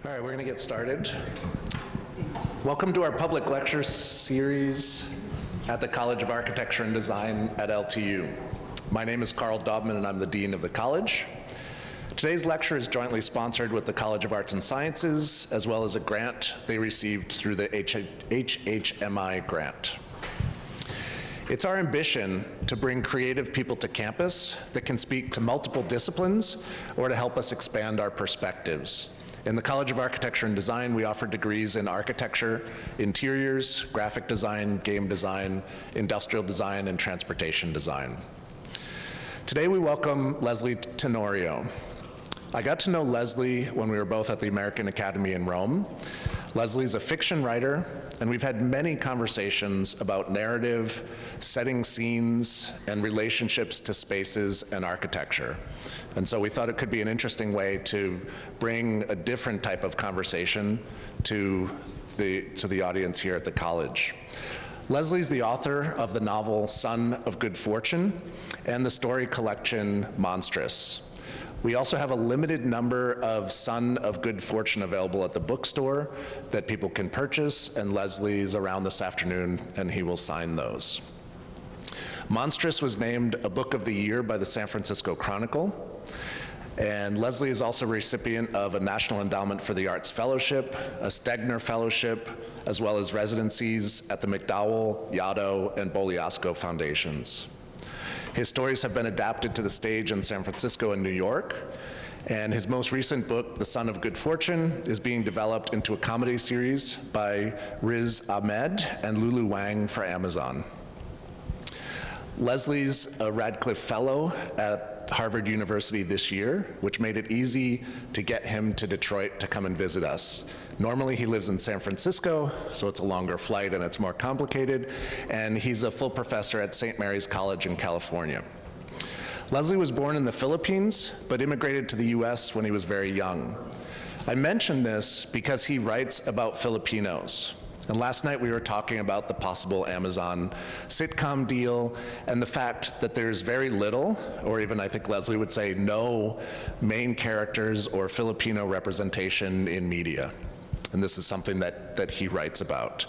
All right, we're going to get started. Welcome to our public lecture series at the College of Architecture and Design at LTU. My name is Carl Dobman and I'm the Dean of the college. Today's lecture is jointly sponsored with the College of Arts and Sciences, as well as a grant they received through the HHMI grant. It's our ambition to bring creative people to campus that can speak to multiple disciplines or to help us expand our perspectives. In the College of Architecture and Design, we offer degrees in architecture, interiors, graphic design, game design, industrial design, and transportation design. Today we welcome Lysley Tenorio. I got to know Lysley when we were both at the American Academy in Rome. Lysley's a fiction writer, and we've had many conversations about narrative, setting scenes, and relationships to spaces and architecture. And so we thought it could be an interesting way to bring a different type of conversation to the audience here at the college. Lysley's the author of the novel Son of Good Fortune and the story collection Monstrous. We also have a limited number of Son of Good Fortune available at the bookstore that people can purchase, and Lysley's around this afternoon and he will sign those. Monstrous was named a Book of the Year by the San Francisco Chronicle, and Lysley is also a recipient of a National Endowment for the Arts Fellowship, a Stegner Fellowship, as well as residencies at the McDowell, Yaddo, and Bogliasco Foundations. His stories have been adapted to the stage in San Francisco and New York, and his most recent book, The Son of Good Fortune, is being developed into a comedy series by Riz Ahmed and Lulu Wang for Amazon. Lysley's a Radcliffe Fellow at Harvard University this year, which made it easy to get him to Detroit to come and visit us. Normally he lives in San Francisco, so it's a longer flight and it's more complicated, and he's a full professor at St. Mary's College in California. Lysley was born in the Philippines, but immigrated to the US when he was very young. I mention this because he writes about Filipinos. And last night we were talking about the possible Amazon sitcom deal and the fact that there's very little, or even I think Lysley would say no, main characters or Filipino representation in media. And this is something that he writes about.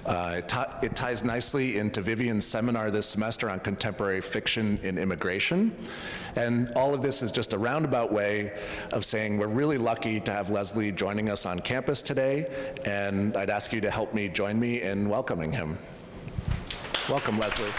It ties nicely into Vivian's seminar this semester on contemporary fiction in immigration. And all of this is just a roundabout way of saying we're really lucky to have Lysley joining us on campus today, and I'd ask you to help me join me in welcoming him. Welcome, Lysley.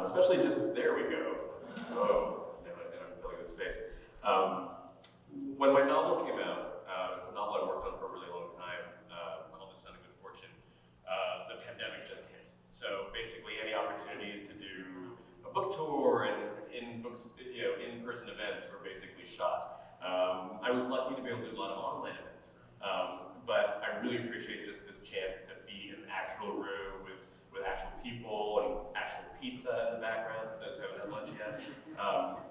Especially just, there we go. Oh, now I'm filling the space. When my novel came out, it's a novel I worked on for a really long time, called The Son of Good Fortune. The pandemic just hit. So basically any opportunities to do a book tour and in-person events were basically shot. I was lucky to be able to do a lot of online events. But I really appreciate just this chance to be in an actual room with actual people and actual pizza in the background for those who haven't had lunch yet.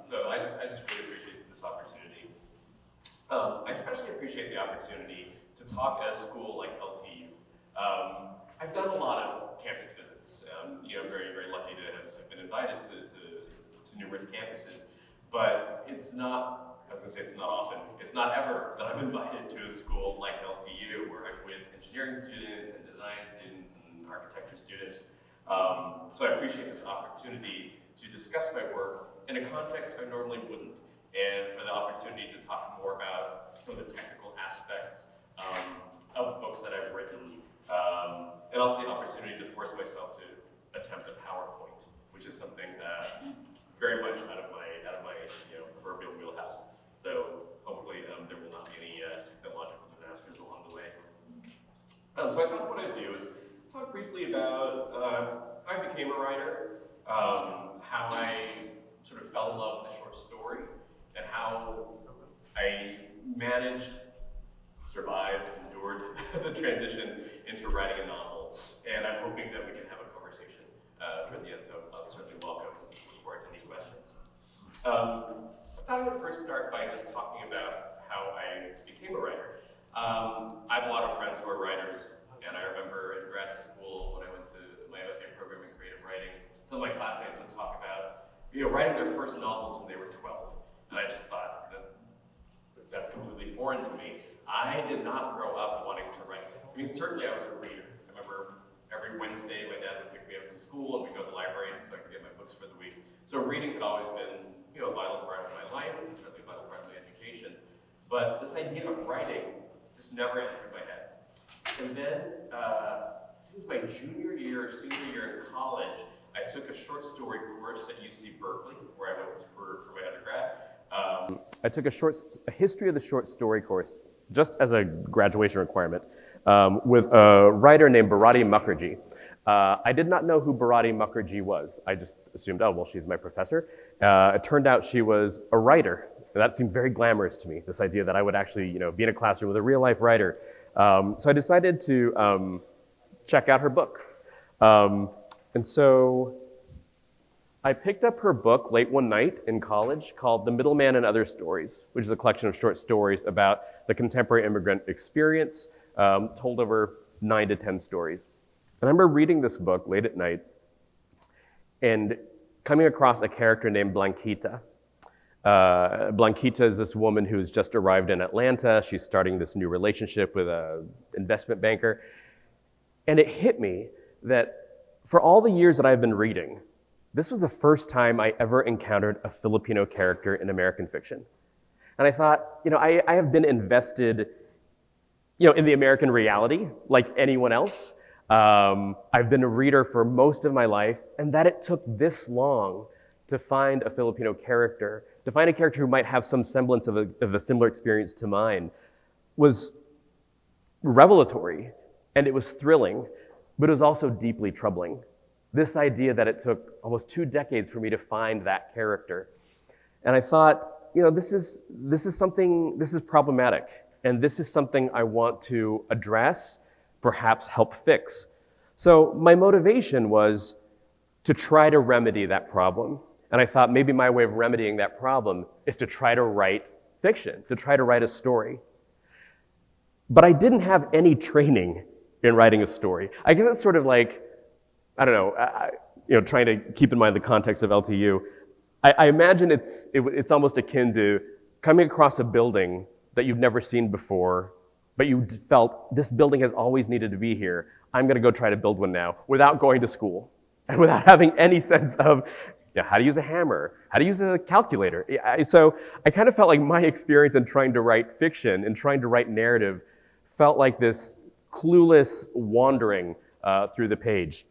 So I just really appreciate this opportunity. I especially appreciate the opportunity to talk at a school like LTU. I've done a lot of campus visits. Very, very lucky to have been invited to numerous campuses, but it's not, I was gonna say it's not often, it's not ever that I'm invited to a school like LTU where I'm with engineering students and design students and architecture students. So I appreciate this opportunity to discuss my work in a context I normally wouldn't, and for the opportunity to talk more about some of the technical aspects of books that I've written, and also the opportunity to force myself to attempt a PowerPoint, which is something very much out of my proverbial wheelhouse. So hopefully there will not be any technological disasters along the way. So I thought what I'd do is talk briefly about how I became a writer, how I sort of fell in love with the short story, and how I managed, survived, endured the transition into writing a novel, and I'm hoping that we can have a conversation toward the end, so I'll certainly look forward to any questions. I thought I would first start by just talking about how I became a writer. I have a lot of friends who are writers, and I remember in graduate school when I went to my MFA program in creative writing, some of my classmates would talk about writing their first novels when they were 12, and I just thought that's completely foreign to me. I did not grow up wanting to write. I mean, certainly I was a reader. I remember every Wednesday my dad would pick me up from school and we'd go to the library so I could get my books for the week. So reading had always been a vital part of my life, and certainly a vital part of my education. But this idea of writing just never entered my head. And then, since my junior year, senior year in college, I took a short story course at UC Berkeley, where I went for my undergrad. I took a history of the short story course, just as a graduation requirement, with a writer named Bharati Mukherjee. I did not know who Bharati Mukherjee was. I just assumed, oh, well, she's my professor. It turned out she was a writer. And that seemed very glamorous to me, this idea that I would actually be in a classroom with a real life writer. So I decided to check out her book. And so I picked up her book late one night in college called The Middleman and Other Stories, which is a collection of short stories about the contemporary immigrant experience, told over 9 to 10 stories. And I remember reading this book late at night and coming across a character named Blanquita. Blanquita is this woman who's just arrived in Atlanta. She's starting this new relationship with an investment banker. And it hit me that for all the years that I've been reading, this was the first time I ever encountered a Filipino character in American fiction. And I thought, I have been invested, in the American reality like anyone else. I've been a reader for most of my life, and that it took this long to find a Filipino character, to find a character who might have some semblance of a similar experience to mine, was revelatory, and it was thrilling, but it was also deeply troubling. This idea that it took almost 2 decades for me to find that character. And I thought, this is problematic, and this is something I want to address, perhaps help fix. So my motivation was to try to remedy that problem. And I thought maybe my way of remedying that problem is to try to write fiction, to try to write a story. But I didn't have any training in writing a story. I guess it's sort of like, I don't know, trying to keep in mind the context of LTU. I imagine it's almost akin to coming across a building that you've never seen before, but you felt this building has always needed to be here. I'm going to go try to build one now without going to school and without having any sense of how to use a hammer, how to use a calculator. So I kind of felt like my experience in trying to write fiction and trying to write narrative felt like this clueless wandering through the page.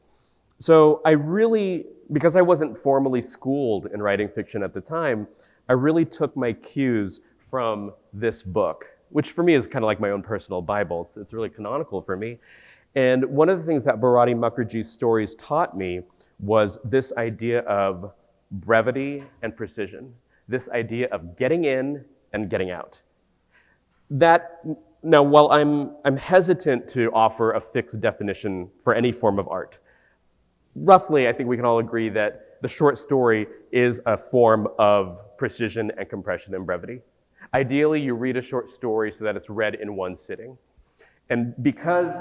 So I really, because I wasn't formally schooled in writing fiction at the time, I really took my cues from this book, which for me is kind of like my own personal Bible. It's really canonical for me. And one of the things that Bharati Mukherjee's stories taught me was this idea of brevity and precision, this idea of getting in and getting out. Now, while I'm hesitant to offer a fixed definition for any form of art, roughly, I think we can all agree that the short story is a form of precision and compression and brevity. Ideally, you read a short story so that it's read in one sitting. And because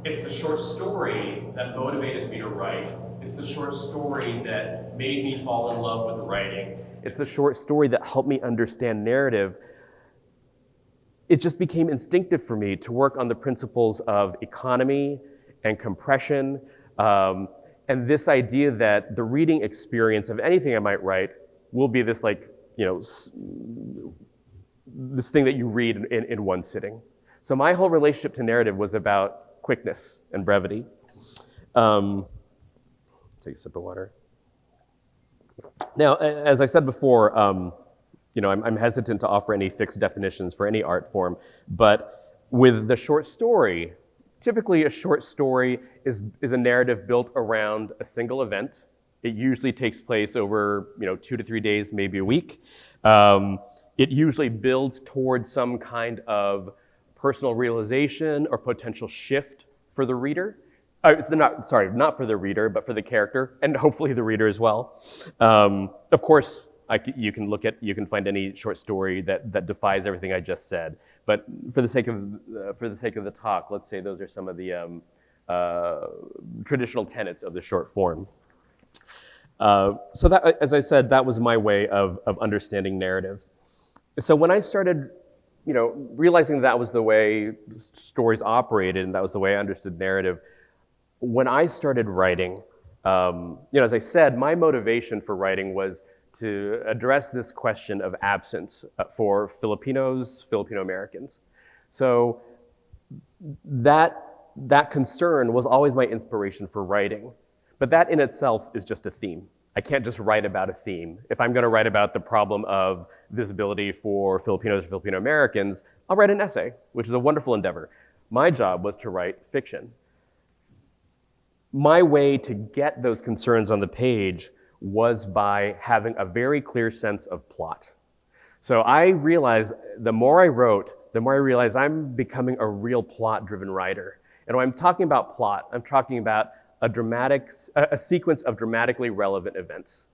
it's the short story that motivated me to write, it's the short story that made me fall in love with writing, it's the short story that helped me understand narrative, it just became instinctive for me to work on the principles of economy and compression, and this idea that the reading experience of anything I might write will be this this thing that you read in one sitting. So my whole relationship to narrative was about quickness and brevity. Take a sip of water. Now, as I said before, I'm hesitant to offer any fixed definitions for any art form, but with the short story, typically a short story is a narrative built around a single event. It usually takes place over 2 to 3 days, maybe a week. It usually builds towards some kind of personal realization or potential shift for the reader. Not for the reader, but for the character, and hopefully the reader as well. Of course, you can find any short story that defies everything I just said. But for the sake of the talk, let's say those are some of the traditional tenets of the short form. So that, as I said, that was my way of understanding narrative. So when I started, realizing that was the way stories operated and that was the way I understood narrative, when I started writing, as I said, my motivation for writing was to address this question of absence for Filipinos, Filipino Americans. So that concern was always my inspiration for writing. But that in itself is just a theme. I can't just write about a theme. If I'm going to write about the problem of visibility for Filipinos or Filipino Americans, I'll write an essay, which is a wonderful endeavor. My job was to write fiction. My way to get those concerns on the page was by having a very clear sense of plot. So I realized the more I wrote, the more I realized I'm becoming a real plot-driven writer. And when I'm talking about plot, I'm talking about a sequence of dramatically relevant events.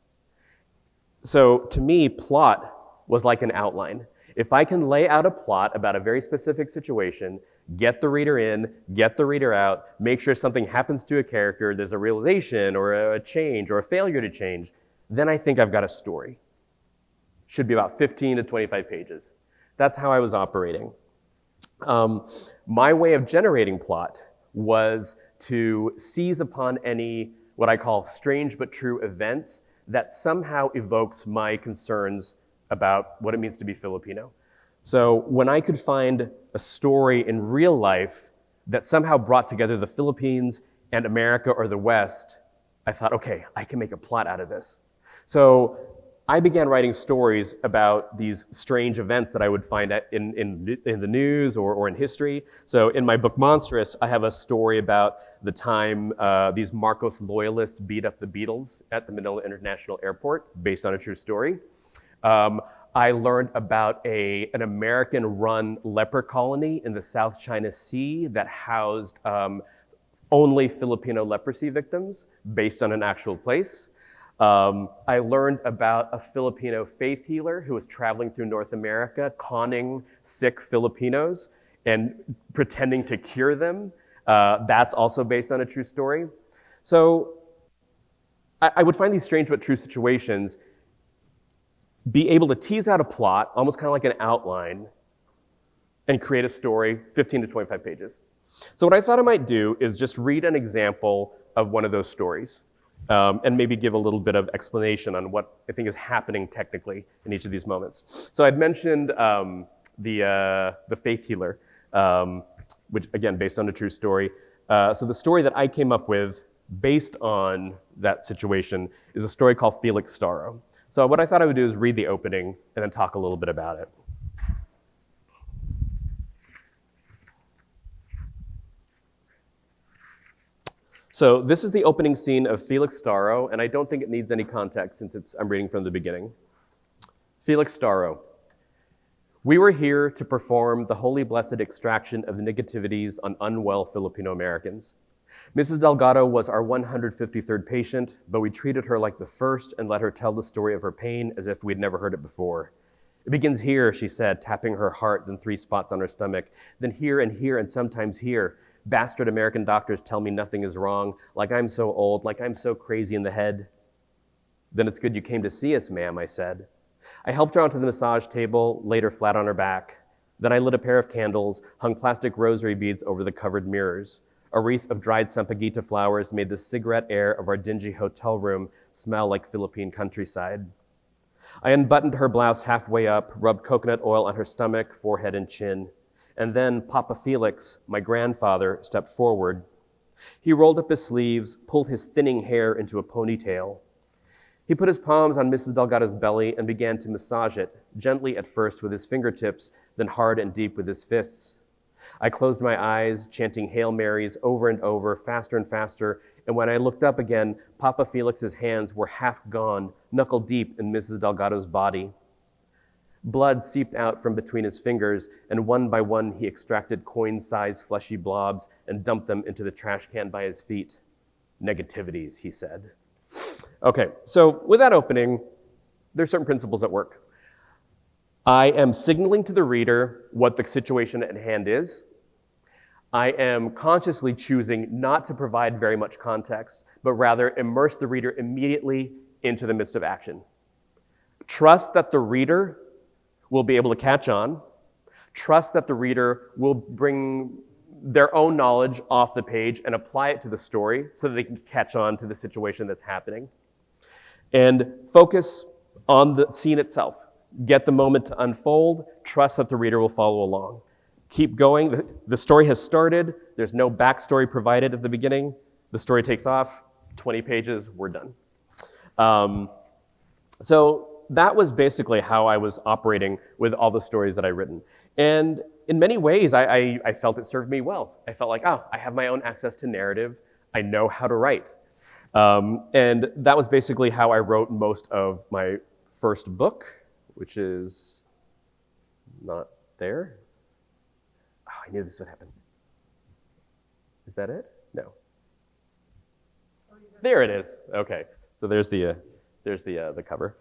So to me, plot was like an outline. If I can lay out a plot about a very specific situation, get the reader in, get the reader out, make sure something happens to a character, there's a realization or a change or a failure to change, then I think I've got a story. Should be about 15 to 25 pages. That's how I was operating. My way of generating plot was to seize upon any, what I call strange but true events that somehow evokes my concerns about what it means to be Filipino. So when I could find a story in real life that somehow brought together the Philippines and America or the West, I thought, okay, I can make a plot out of this. So I began writing stories about these strange events that I would find in the news or in history. So in my book Monstrous, I have a story about the time these Marcos loyalists beat up the Beatles at the Manila International Airport, based on a true story. I learned about an American-run leper colony in the South China Sea that housed only Filipino leprosy victims, based on an actual place. I learned about a Filipino faith healer who was traveling through North America, conning sick Filipinos and pretending to cure them. That's also based on a true story. So I would find these strange but true situations, be able to tease out a plot, almost kind of like an outline, and create a story, 15 to 25 pages. So what I thought I might do is just read an example of one of those stories. And maybe give a little bit of explanation on what I think is happening technically in each of these moments. So I'd mentioned the faith healer, which again, based on a true story. So the story that I came up with based on that situation is a story called Felix Starro. So what I thought I would do is read the opening and then talk a little bit about it. So this is the opening scene of Felix Starro, and I don't think it needs any context since I'm reading from the beginning. Felix Starro. We were here to perform the holy blessed extraction of negativities on unwell Filipino Americans. Mrs. Delgado was our 153rd patient, but we treated her like the first and let her tell the story of her pain as if we'd never heard it before. It begins here, she said, tapping her heart, then 3 spots on her stomach, then here and sometimes here. Bastard American doctors tell me nothing is wrong, like I'm so old, like I'm so crazy in the head. Then it's good you came to see us, ma'am, I said. I helped her onto the massage table, laid her flat on her back. Then I lit a pair of candles, hung plastic rosary beads over the covered mirrors. A wreath of dried sampaguita flowers made the cigarette air of our dingy hotel room smell like Philippine countryside. I unbuttoned her blouse halfway up, rubbed coconut oil on her stomach, forehead, and chin. And then Papa Felix, my grandfather, stepped forward. He rolled up his sleeves, pulled his thinning hair into a ponytail. He put his palms on Mrs. Delgado's belly and began to massage it, gently at first with his fingertips, then hard and deep with his fists. I closed my eyes, chanting Hail Marys over and over, faster and faster, and when I looked up again, Papa Felix's hands were half gone, knuckle deep in Mrs. Delgado's body. Blood seeped out from between his fingers, and one by one he extracted coin-sized fleshy blobs and dumped them into the trash can by his feet. Negativities, he said. Okay, so with that opening, there's certain principles at work. I am signaling to the reader what the situation at hand is. I am consciously choosing not to provide very much context, but rather immerse the reader immediately into the midst of action. Trust that the reader will be able to catch on. Trust that the reader will bring their own knowledge off the page and apply it to the story so that they can catch on to the situation that's happening. And focus on the scene itself. Get the moment to unfold. Trust that the reader will follow along. Keep going. The story has started. There's no backstory provided at the beginning. The story takes off. 20 pages, we're done. So that was basically how I was operating with all the stories that I'd written. And in many ways, I felt it served me well. I felt like, oh, I have my own access to narrative. I know how to write. And that was basically how I wrote most of my first book, which is not there. Oh, I knew this would happen. Is that it? No. There it is. Okay. So there's the cover.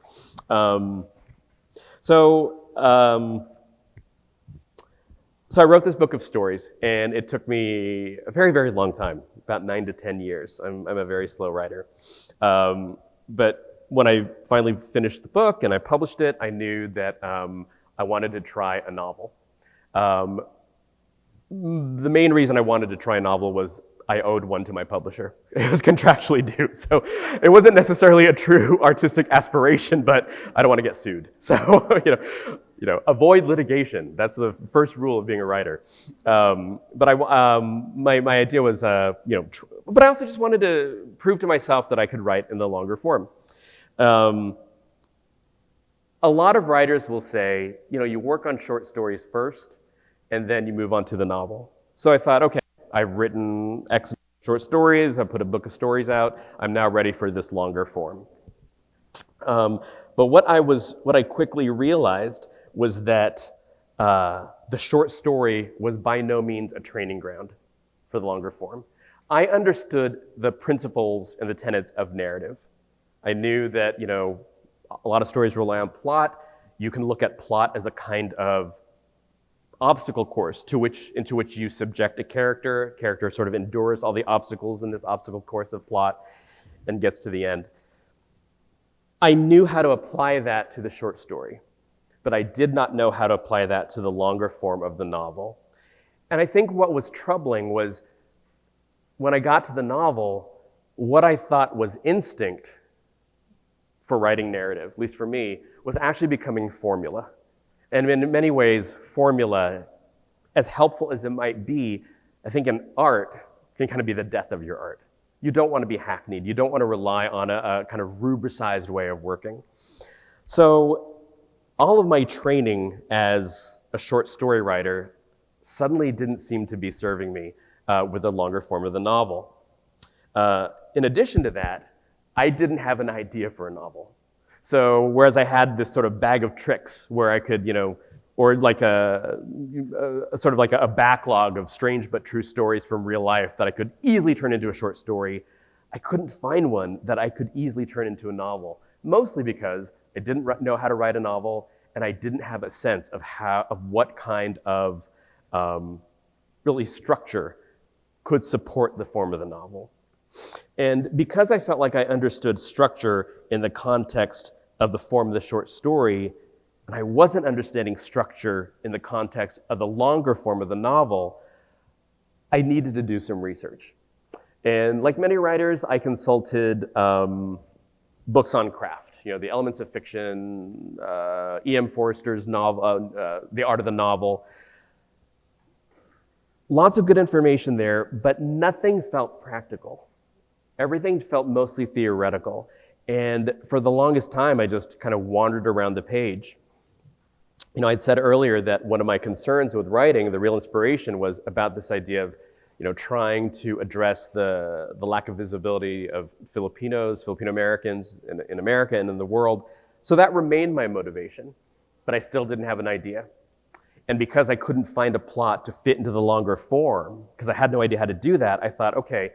So I wrote this book of stories, and it took me a very, very long time, about 9 to 10 years. I'm a very slow writer. But when I finally finished the book and I published it, I knew that I wanted to try a novel. The main reason I wanted to try a novel was I owed one to my publisher. It was contractually due. So it wasn't necessarily a true artistic aspiration, but I don't want to get sued. So, avoid litigation. That's the first rule of being a writer. But my idea was, but I also just wanted to prove to myself that I could write in the longer form. A lot of writers will say, you work on short stories first, and then you move on to the novel. So I thought, okay, I've written X short stories, I put a book of stories out, I'm now ready for this longer form. But what I quickly realized was that the short story was by no means a training ground for the longer form. I understood the principles and the tenets of narrative. I knew that, a lot of stories rely on plot. You can look at plot as a kind of obstacle course into which you subject a character. Character sort of endures all the obstacles in this obstacle course of plot and gets to the end. I knew how to apply that to the short story, but I did not know how to apply that to the longer form of the novel. And I think what was troubling was when I got to the novel, what I thought was instinct for writing narrative, at least for me, was actually becoming formula. And in many ways, formula, as helpful as it might be, I think in art, can kind of be the death of your art. You don't want to be hackneyed. You don't want to rely on a kind of rubricized way of working. So all of my training as a short story writer suddenly didn't seem to be serving me with the longer form of the novel. In addition to that, I didn't have an idea for a novel. So whereas I had this sort of bag of tricks where I could, or like a sort of like a backlog of strange but true stories from real life that I could easily turn into a short story, I couldn't find one that I could easily turn into a novel, mostly because I didn't know how to write a novel and I didn't have a sense of what kind of really structure could support the form of the novel. And because I felt like I understood structure in the context of the form of the short story, and I wasn't understanding structure in the context of the longer form of the novel, I needed to do some research. And like many writers, I consulted books on craft, the elements of fiction, E.M. Forster's novel, The Art of the Novel. Lots of good information there, but nothing felt practical. Everything felt mostly theoretical. And for the longest time, I just kind of wandered around the page. I'd said earlier that one of my concerns with writing, the real inspiration, was about this idea of, trying to address the lack of visibility of Filipinos, Filipino Americans in America and in the world. So that remained my motivation. but I still didn't have an idea. And because I couldn't find a plot to fit into the longer form, because I had no idea how to do that, I thought, okay,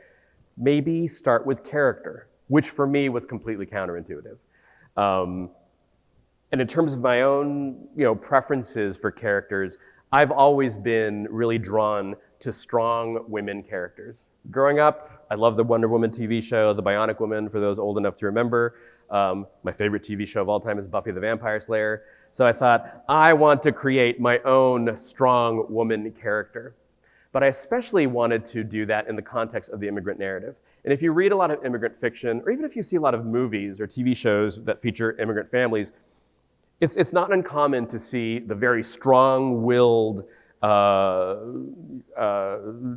maybe start with character, which for me was completely counterintuitive. And in terms of my own, preferences for characters, I've always been really drawn to strong women characters. Growing up, I loved the Wonder Woman TV show, The Bionic Woman, for those old enough to remember. My favorite TV show of all time is Buffy the Vampire Slayer. So I thought, I want to create my own strong woman character. But I especially wanted to do that in the context of the immigrant narrative. And if you read a lot of immigrant fiction, or even if you see a lot of movies or TV shows that feature immigrant families, it's not uncommon to see the very strong-willed,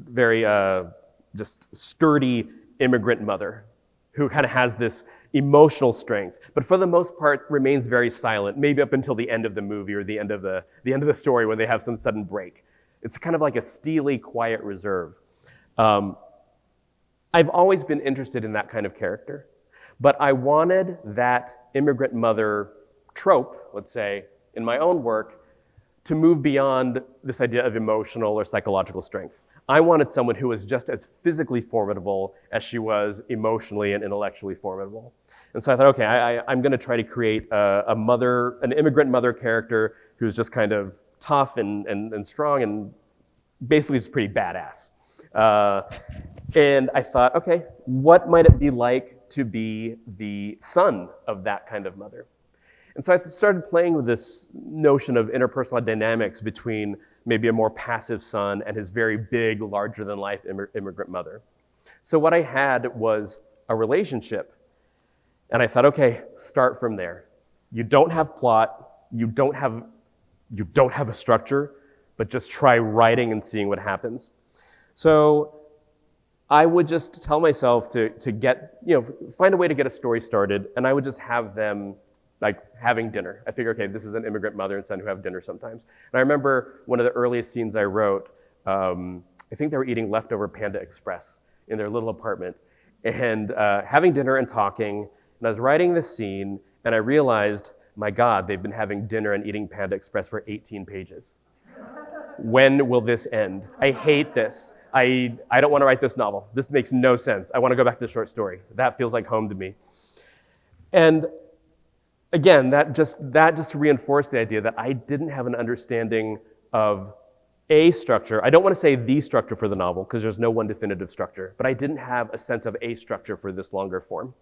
very just sturdy immigrant mother who kind of has this emotional strength, but for the most part remains very silent, maybe up until the end of the movie or the end of the story when they have some sudden break. It's kind of like a steely, quiet reserve. I've always been interested in that kind of character, but I wanted that immigrant mother trope, let's say, in my own work, to move beyond this idea of emotional or psychological strength. I wanted someone who was just as physically formidable as she was emotionally and intellectually formidable. And so I thought, okay, I'm going to try to create an immigrant mother character who's just kind of tough and strong and basically just pretty badass. And I thought, okay, what might it be like to be the son of that kind of mother? And so I started playing with this notion of interpersonal dynamics between maybe a more passive son and his very big, larger-than-life immigrant mother. So what I had was a relationship. And I thought, okay, start from there. You don't have plot, you don't have a structure, but just try writing and seeing what happens. So I would just tell myself to get, find a way to get a story started, and I would just have them like having dinner. I figure, okay, this is an immigrant mother and son who have dinner sometimes. And I remember one of the earliest scenes I wrote, I think they were eating leftover Panda Express in their little apartment and having dinner and talking. And I was writing this scene and I realized, my God, they've been having dinner and eating Panda Express for 18 pages. When will this end? I hate this. I don't want to write this novel. This makes no sense. I want to go back to the short story. That feels like home to me. And again, that just reinforced the idea that I didn't have an understanding of a structure. I don't want to say the structure for the novel, because there's no one definitive structure, but I didn't have a sense of a structure for this longer form.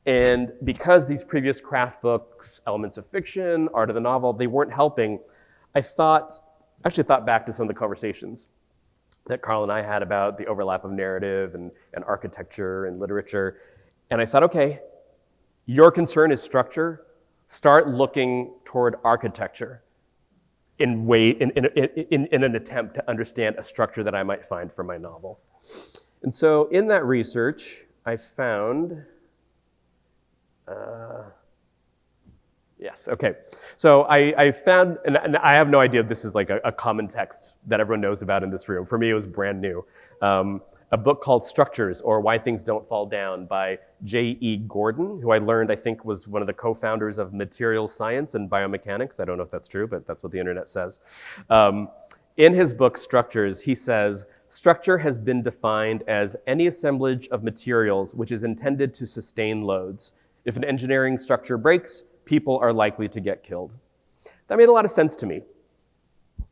And because these previous craft books, elements of fiction, art of the novel, they weren't helping, I actually thought back to some of the conversations that Carl and I had about the overlap of narrative and architecture and literature. And I thought, okay, your concern is structure. Start looking toward architecture in an attempt to understand a structure that I might find for my novel. And so in that research, I found, yes, okay. So I found, and I have no idea if this is like a common text that everyone knows about in this room. For me, it was brand new. A book called Structures, or Why Things Don't Fall Down by J.E. Gordon, who I learned I think was one of the co-founders of materials science and biomechanics. I don't know if that's true, but that's what the internet says. In his book, Structures, he says, structure has been defined as any assemblage of materials which is intended to sustain loads. If an engineering structure breaks, people are likely to get killed. That made a lot of sense to me.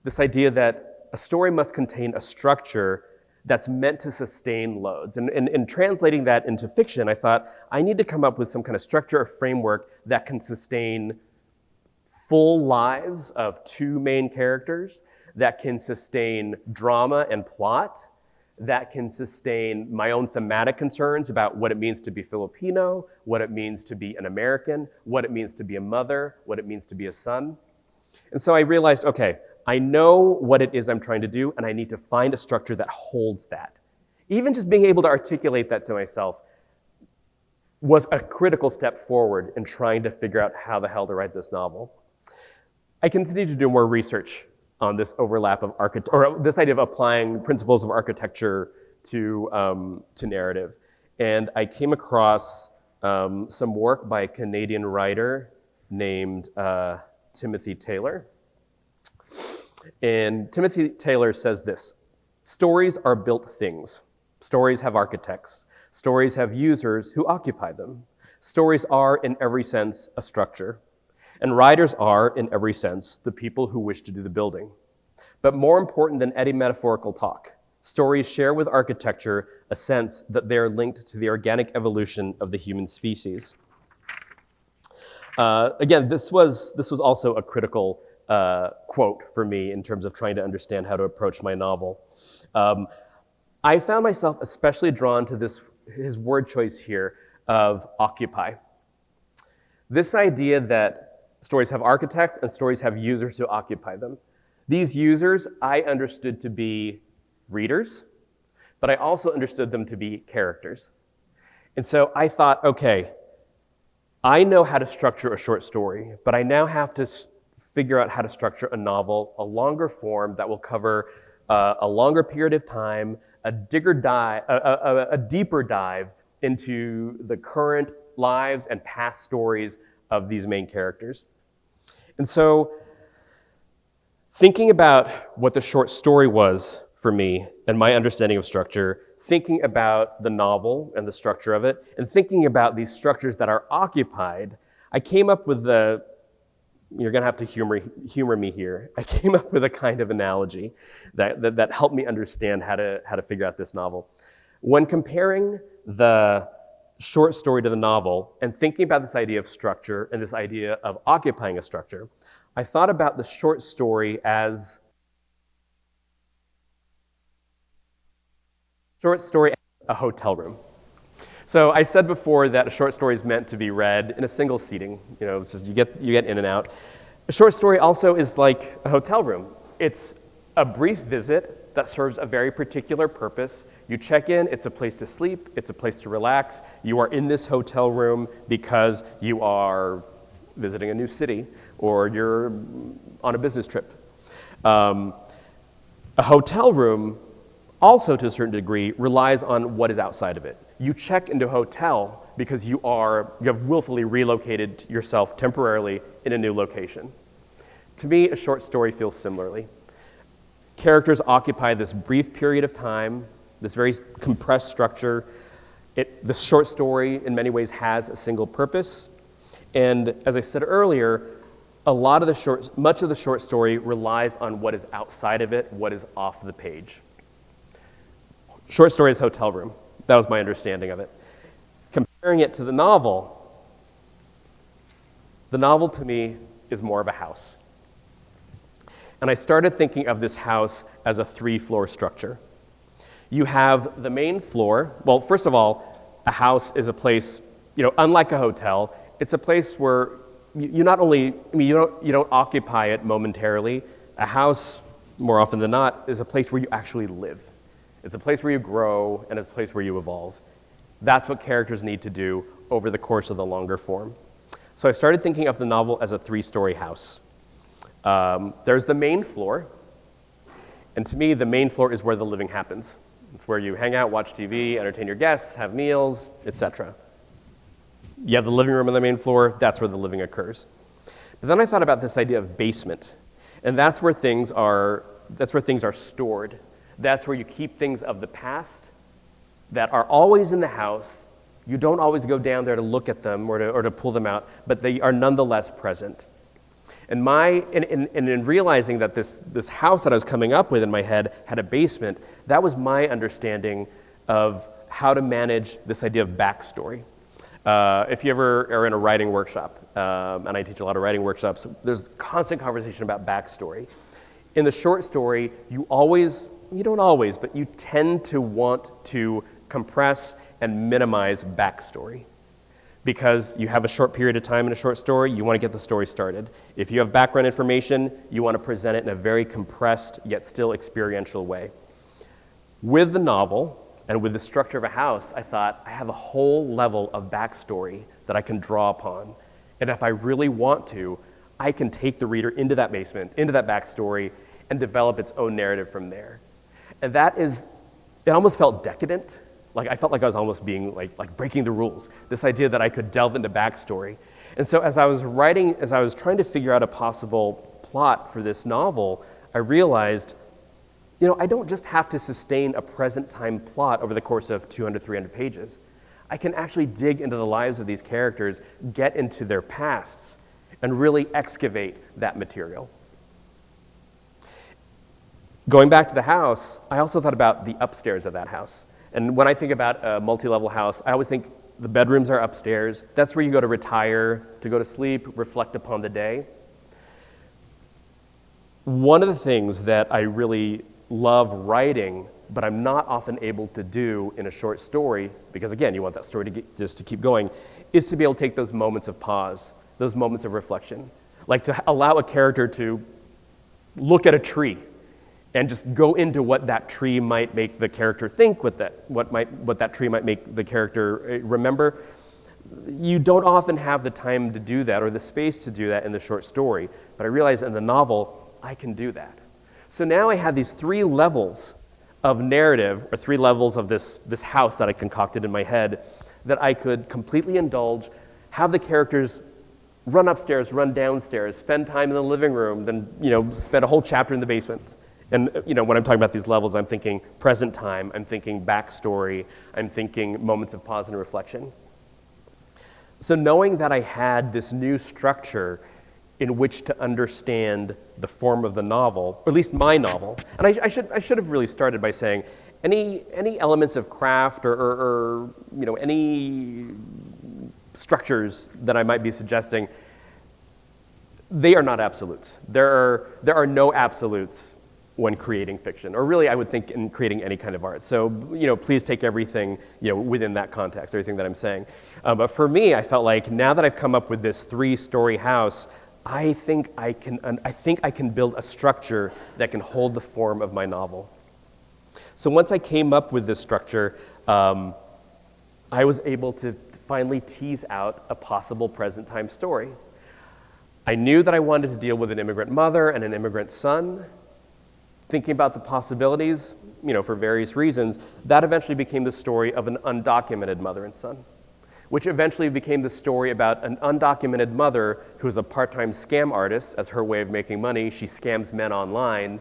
This idea that a story must contain a structure that's meant to sustain loads. And in translating that into fiction, I thought, I need to come up with some kind of structure or framework that can sustain full lives of two main characters, that can sustain drama and plot, that can sustain my own thematic concerns about what it means to be Filipino, what it means to be an American, what it means to be a mother, what it means to be a son. And so I realized, okay, I know what it is I'm trying to do, and I need to find a structure that holds that. Even just being able to articulate that to myself was a critical step forward in trying to figure out how the hell to write this novel. I continued to do more research on this overlap of or this idea of applying principles of architecture to narrative. And I came across some work by a Canadian writer named Timothy Taylor. And Timothy Taylor says this: stories are built things. Stories have architects. Stories have users who occupy them. Stories are, in every sense, a structure. And writers are, in every sense, the people who wish to do the building. But more important than any metaphorical talk, stories share with architecture a sense that they are linked to the organic evolution of the human species. Again, this was also a critical quote for me in terms of trying to understand how to approach my novel. I found myself especially drawn to his word choice here of occupy. This idea that stories have architects and stories have users who occupy them. These users I understood to be readers, but I also understood them to be characters. And so I thought, okay, I know how to structure a short story, but I now have to figure out how to structure a novel, a longer form that will cover a longer period of time, a deeper dive into the current lives and past stories of these main characters. And so, thinking about what the short story was for me and my understanding of structure, thinking about the novel and the structure of it, and thinking about these structures that are occupied, I came up with you're gonna have to humor me here. I came up with a kind of analogy that helped me understand how to figure out this novel. When comparing the short story to the novel and thinking about this idea of structure and this idea of occupying a structure, I thought about the short story as a hotel room. So I said before that a short story is meant to be read in a single seating. It's just you get in and out. A short story also is like a hotel room. It's a brief visit that serves a very particular purpose. You check in, it's a place to sleep, it's a place to relax. You are in this hotel room because you are visiting a new city or you're on a business trip. A hotel room also, to a certain degree, relies on what is outside of it. You check into a hotel because you have willfully relocated yourself temporarily in a new location. To me, a short story feels similarly. Characters occupy this brief period of time, this very compressed structure. The short story, in many ways, has a single purpose. And as I said earlier, much of the short story relies on what is outside of it, what is off the page. Short story is hotel room. That was my understanding of it. Comparing it to the novel to me is more of a house. And I started thinking of this house as a 3-floor structure. You have the main floor. Well, first of all, a house is a place, unlike a hotel, it's a place where you don't occupy it momentarily. A house, more often than not, is a place where you actually live. It's a place where you grow, and it's a place where you evolve. That's what characters need to do over the course of the longer form. So I started thinking of the novel as a 3-story house. There's the main floor, and to me, the main floor is where the living happens. It's where you hang out, watch TV, entertain your guests, have meals, etc. You have the living room on the main floor, that's where the living occurs. But then I thought about this idea of basement, and that's where things are stored. That's where you keep things of the past that are always in the house. You don't always go down there to look at them or to pull them out, but they are nonetheless present. And in realizing that this house that I was coming up with in my head had a basement, that was my understanding of how to manage this idea of backstory. If you ever are in a writing workshop, and I teach a lot of writing workshops, there's constant conversation about backstory. In the short story, you don't always, but you tend to want to compress and minimize backstory. Because you have a short period of time in a short story, you want to get the story started. If you have background information, you want to present it in a very compressed yet still experiential way. With the novel and with the structure of a house, I thought I have a whole level of backstory that I can draw upon. And if I really want to, I can take the reader into that basement, into that backstory, and develop its own narrative from there. And it almost felt decadent. Like I felt like I was almost being like breaking the rules. This idea that I could delve into backstory. And so as I was trying to figure out a possible plot for this novel, I realized, I don't just have to sustain a present time plot over the course of 200, 300 pages. I can actually dig into the lives of these characters, get into their pasts, and really excavate that material. Going back to the house, I also thought about the upstairs of that house. And when I think about a multi-level house, I always think the bedrooms are upstairs. That's where you go to retire, to go to sleep, reflect upon the day. One of the things that I really love writing, but I'm not often able to do in a short story, because again, you want that story to keep going, is to be able to take those moments of pause, those moments of reflection. Like to allow a character to look at a tree and just go into what that tree might make the character think, what that tree might make the character remember. You don't often have the time to do that or the space to do that in the short story, but I realize in the novel, I can do that. So now I had these 3 levels of narrative, or 3 levels of this house that I concocted in my head, that I could completely indulge, have the characters run upstairs, run downstairs, spend time in the living room, then spend a whole chapter in the basement. And when I'm talking about these levels, I'm thinking present time, I'm thinking backstory, I'm thinking moments of pause and reflection. So knowing that I had this new structure in which to understand the form of the novel, or at least my novel, and I should have really started by saying any elements of craft or any structures that I might be suggesting, they are not absolutes. There are no absolutes when creating fiction, or really I would think in creating any kind of art. So, please take everything, within that context, everything that I'm saying. But for me, I felt like now that I've come up with this 3-story house, I think I can build a structure that can hold the form of my novel. So once I came up with this structure, I was able to finally tease out a possible present time story. I knew that I wanted to deal with an immigrant mother and an immigrant son. Thinking about the possibilities, for various reasons, that eventually became the story of an undocumented mother and son, which eventually became the story about an undocumented mother who is a part-time scam artist. As her way of making money, she scams men online,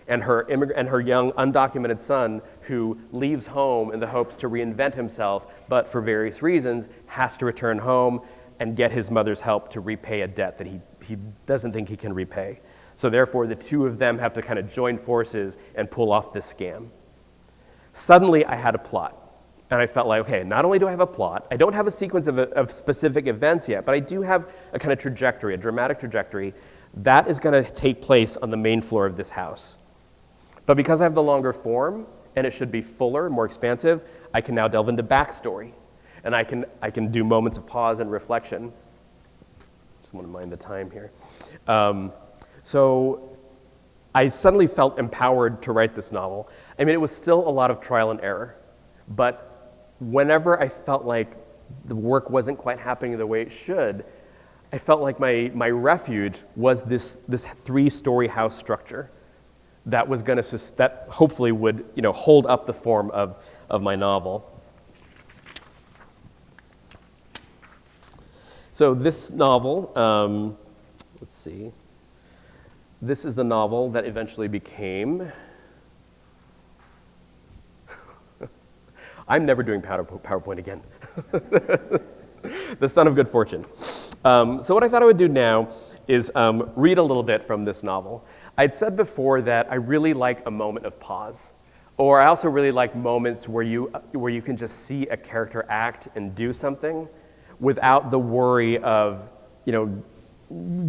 and her young undocumented son who leaves home in the hopes to reinvent himself, but for various reasons has to return home and get his mother's help to repay a debt that he doesn't think he can repay. So therefore, the 2 of them have to kind of join forces and pull off this scam. Suddenly, I had a plot. And I felt like, okay, not only do I have a plot, I don't have a sequence of specific events yet, but I do have a kind of trajectory, a dramatic trajectory, that is going to take place on the main floor of this house. But because I have the longer form, and it should be fuller, more expansive, I can now delve into backstory. And I can do moments of pause and reflection. Just want to mind the time here. So I suddenly felt empowered to write this novel. I mean, it was still a lot of trial and error, but whenever I felt like the work wasn't quite happening the way it should, I felt like my refuge was this 3-story house structure that was going to that hopefully would hold up the form of my novel. So this novel, let's see. This is the novel that eventually became. I'm never doing PowerPoint again. The Son of Good Fortune. So what I thought I would do now is read a little bit from this novel. I'd said before that I really like a moment of pause, or I also really like moments where you can just see a character act and do something without the worry of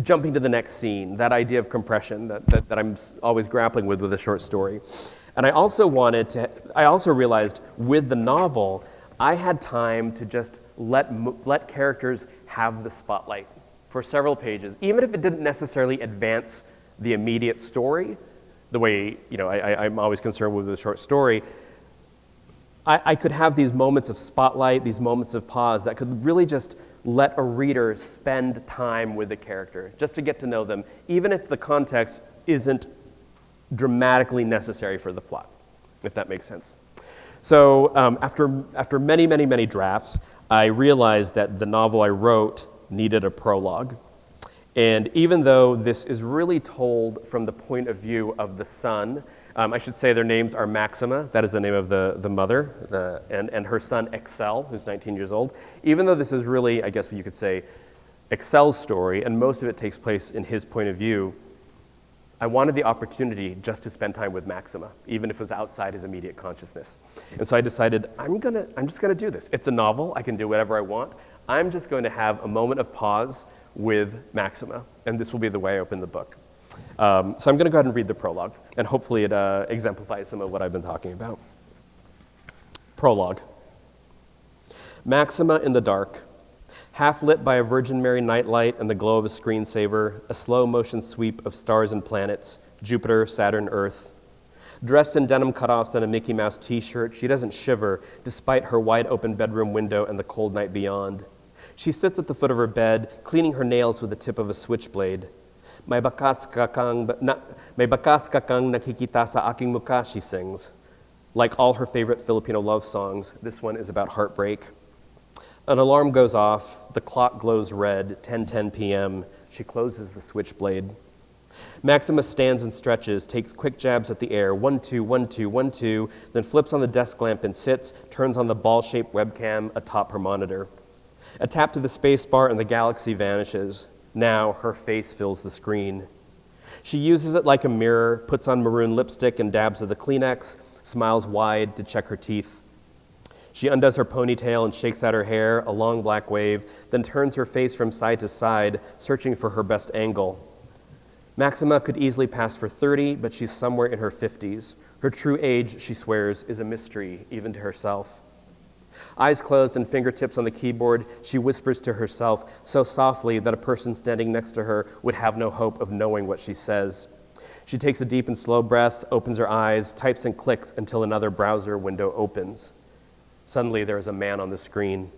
jumping to the next scene, that idea of compression that I'm always grappling with a short story. And I also realized with the novel, I had time to just let characters have the spotlight for several pages, even if it didn't necessarily advance the immediate story, the way I'm always concerned with a short story. I could have these moments of spotlight, these moments of pause that could really just let a reader spend time with the character, just to get to know them, even if the context isn't dramatically necessary for the plot, if that makes sense. So after many drafts, I realized that the novel I wrote needed a prologue. And even though this is really told from the point of view of the son, I should say their names are Maxima, that is the name of the mother, and her son Excel, who's 19 years old. Even though this is really, I guess you could say, Excel's story, and most of it takes place in his point of view, I wanted the opportunity just to spend time with Maxima, even if it was outside his immediate consciousness. And so I decided, I'm just gonna do this. It's a novel, I can do whatever I want. I'm just going to have a moment of pause with Maxima, and this will be the way I open the book. So I'm gonna go ahead and read the prologue, and hopefully it exemplifies some of what I've been talking about. Prologue. Maxima in the dark. Half lit by a Virgin Mary nightlight and the glow of a screensaver, a slow motion sweep of stars and planets, Jupiter, Saturn, Earth. Dressed in denim cutoffs and a Mickey Mouse t-shirt, she doesn't shiver despite her wide open bedroom window and the cold night beyond. She sits at the foot of her bed, cleaning her nails with the tip of a switchblade. May bakas ka kang nakikita sa aking mukha, she sings. Like all her favorite Filipino love songs, this one is about heartbreak. An alarm goes off, the clock glows red, 10:10 p.m. She closes the switchblade. Maxima stands and stretches, takes quick jabs at the air, 1, 2, 1, 2, 1, 2, then flips on the desk lamp and sits, turns on the ball-shaped webcam atop her monitor. A tap to the space bar and the galaxy vanishes. Now her face fills the screen. She uses it like a mirror, puts on maroon lipstick and dabs of the Kleenex, smiles wide to check her teeth. She undoes her ponytail and shakes out her hair, a long black wave, then turns her face from side to side, searching for her best angle. Maxima could easily pass for 30, but she's somewhere in her 50s. Her true age, she swears, is a mystery, even to herself. Eyes closed and fingertips on the keyboard, she whispers to herself so softly that a person standing next to her would have no hope of knowing what she says. She takes a deep and slow breath, opens her eyes, types and clicks until another browser window opens. Suddenly, there is a man on the screen.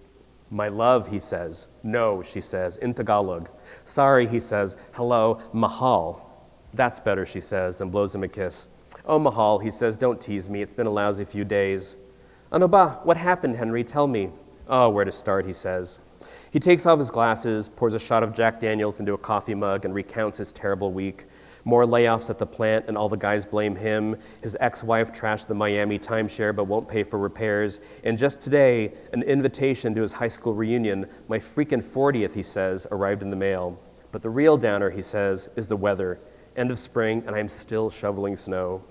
My love, he says. No, she says, in Tagalog. Sorry, he says. Hello, mahal. That's better, she says, then blows him a kiss. Oh, mahal, he says, don't tease me. It's been a lousy few days. Ano ba? What happened, Henry? Tell me. Oh, where to start, he says. He takes off his glasses, pours a shot of Jack Daniels into a coffee mug, and recounts his terrible week. More layoffs at the plant, and all the guys blame him. His ex-wife trashed the Miami timeshare but won't pay for repairs. And just today, an invitation to his high school reunion, my freaking 40th, he says, arrived in the mail. But the real downer, he says, is the weather. End of spring, and I'm still shoveling snow.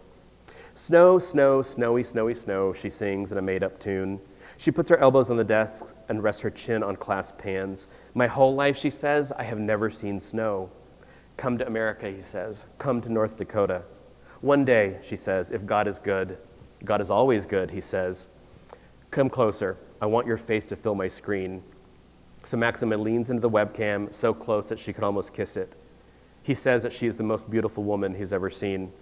Snow, snow, snowy, snowy, snow, she sings in a made-up tune. She puts her elbows on the desk and rests her chin on clasped hands. My whole life, she says, I have never seen snow. Come to America, he says. Come to North Dakota. One day, she says, if God is good. God is always good, he says. Come closer. I want your face to fill my screen. So Maxima leans into the webcam so close that she could almost kiss it. He says that she is the most beautiful woman he's ever seen.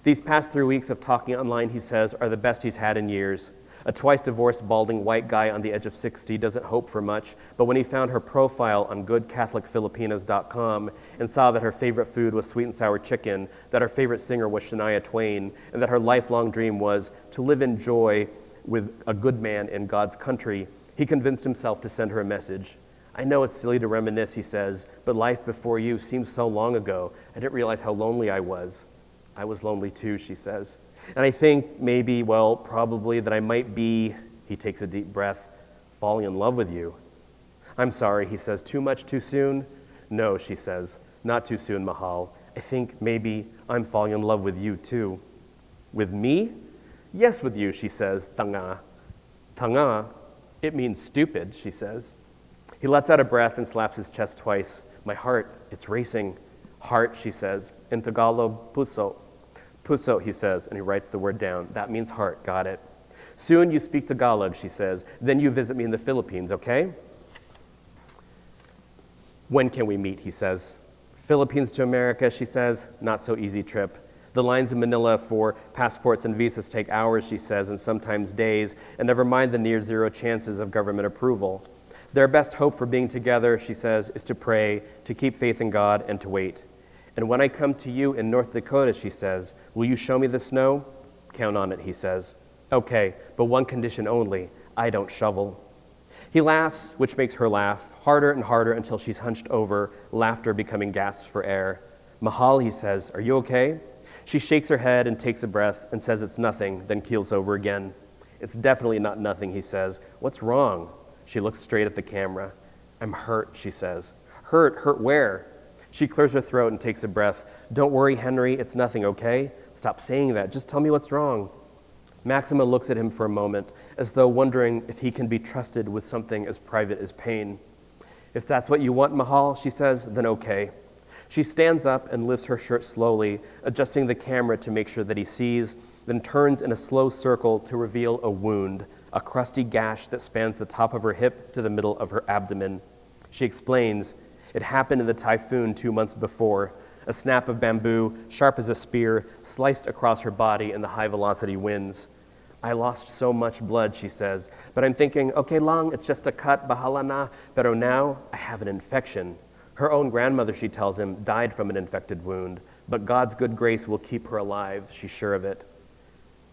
These past 3 weeks of talking online, he says, are the best he's had in years. A twice-divorced, balding white guy on the edge of 60 doesn't hope for much, but when he found her profile on goodcatholicfilipinos.com and saw that her favorite food was sweet and sour chicken, that her favorite singer was Shania Twain, and that her lifelong dream was to live in joy with a good man in God's country, he convinced himself to send her a message. I know it's silly to reminisce, he says, but life before you seems so long ago. I didn't realize how lonely I was. I was lonely too, she says. And I think maybe, well, probably that I might be, he takes a deep breath, falling in love with you. I'm sorry, he says, too much too soon? No, she says, not too soon, Mahal. I think maybe I'm falling in love with you too. With me? Yes, with you, she says, tanga. Tanga? It means stupid, she says. He lets out a breath and slaps his chest twice. My heart, it's racing. Heart, she says. In Tagalog, puso. Puso, he says, and he writes the word down. That means heart, got it. Soon you speak Tagalog, she says. Then you visit me in the Philippines, okay? When can we meet, he says. Philippines to America, she says. Not so easy trip. The lines in Manila for passports and visas take hours, she says, and sometimes days, and never mind the near zero chances of government approval. Their best hope for being together, she says, is to pray, to keep faith in God, and to wait. And when I come to you in North Dakota, she says, will you show me the snow? Count on it, he says. Okay, but one condition only, I don't shovel. He laughs, which makes her laugh, harder and harder until she's hunched over, laughter becoming gasps for air. Mahal, he says, are you okay? She shakes her head and takes a breath and says it's nothing, then keels over again. It's definitely not nothing, he says. What's wrong? She looks straight at the camera. I'm hurt, she says. Hurt? Hurt where? She clears her throat and takes a breath. Don't worry, Henry, it's nothing, okay? Stop saying that. Just tell me what's wrong. Maxima looks at him for a moment, as though wondering if he can be trusted with something as private as pain. If that's what you want, Mahal, she says, then okay. She stands up and lifts her shirt slowly, adjusting the camera to make sure that he sees, then turns in a slow circle to reveal a wound, a crusty gash that spans the top of her hip to the middle of her abdomen. She explains, it happened in the typhoon 2 months before. A snap of bamboo, sharp as a spear, sliced across her body in the high-velocity winds. I lost so much blood, she says, but I'm thinking, okay lang, it's just a cut, bahala na, pero now I have an infection. Her own grandmother, she tells him, died from an infected wound, but God's good grace will keep her alive, she's sure of it.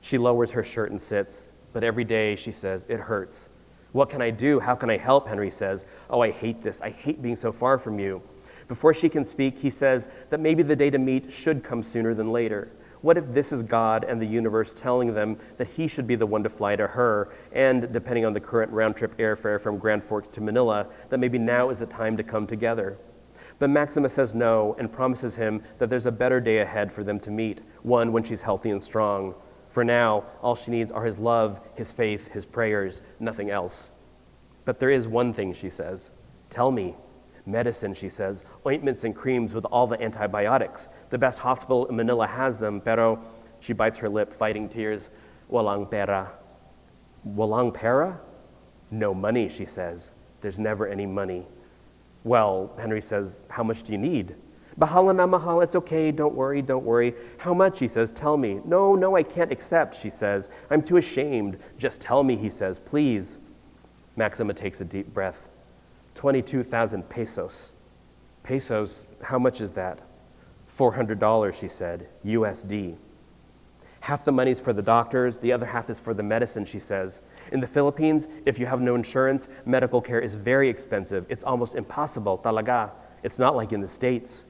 She lowers her shirt and sits, but every day, she says, it hurts. What can I do? How can I help? Henry says. Oh, I hate this. I hate being so far from you. Before she can speak, he says that maybe the day to meet should come sooner than later. What if this is God and the universe telling them that he should be the one to fly to her, and depending on the current round-trip airfare from Grand Forks to Manila, that maybe now is the time to come together? But Maxima says no and promises him that there's a better day ahead for them to meet, one when she's healthy and strong. For now, all she needs are his love, his faith, his prayers, nothing else. But there is one thing, she says. Tell me. Medicine, she says, ointments and creams with all the antibiotics. The best hospital in Manila has them, pero, she bites her lip, fighting tears. Walang pera. Walang pera? No money, she says. There's never any money. Well, Henry says, how much do you need? Bahala na mahal, it's okay, don't worry, don't worry. How much, he says, tell me. No, I can't accept, she says. I'm too ashamed. Just tell me, he says, please. Maxima takes a deep breath. 22,000 pesos. Pesos, how much is that? $400, she said, USD. Half the money's for the doctors, the other half is for the medicine, she says. In the Philippines, if you have no insurance, medical care is very expensive. It's almost impossible, talaga. It's not like in the States.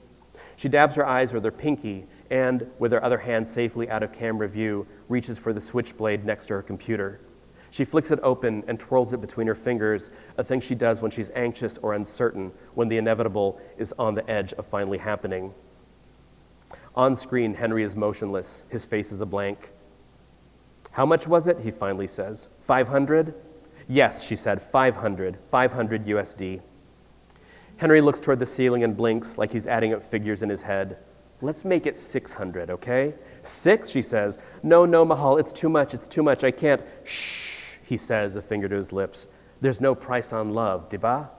She dabs her eyes with her pinky and, with her other hand safely out of camera view, reaches for the switchblade next to her computer. She flicks it open and twirls it between her fingers, a thing she does when she's anxious or uncertain, when the inevitable is on the edge of finally happening. On screen, Henry is motionless. His face is a blank. How much was it? He finally says. 500? Yes, she said, 500 USD. Henry looks toward the ceiling and blinks like he's adding up figures in his head. Let's make it 600, okay? 6, she says. No, Mahal, it's too much, I can't. Shh, he says, a finger to his lips. There's no price on love, diba?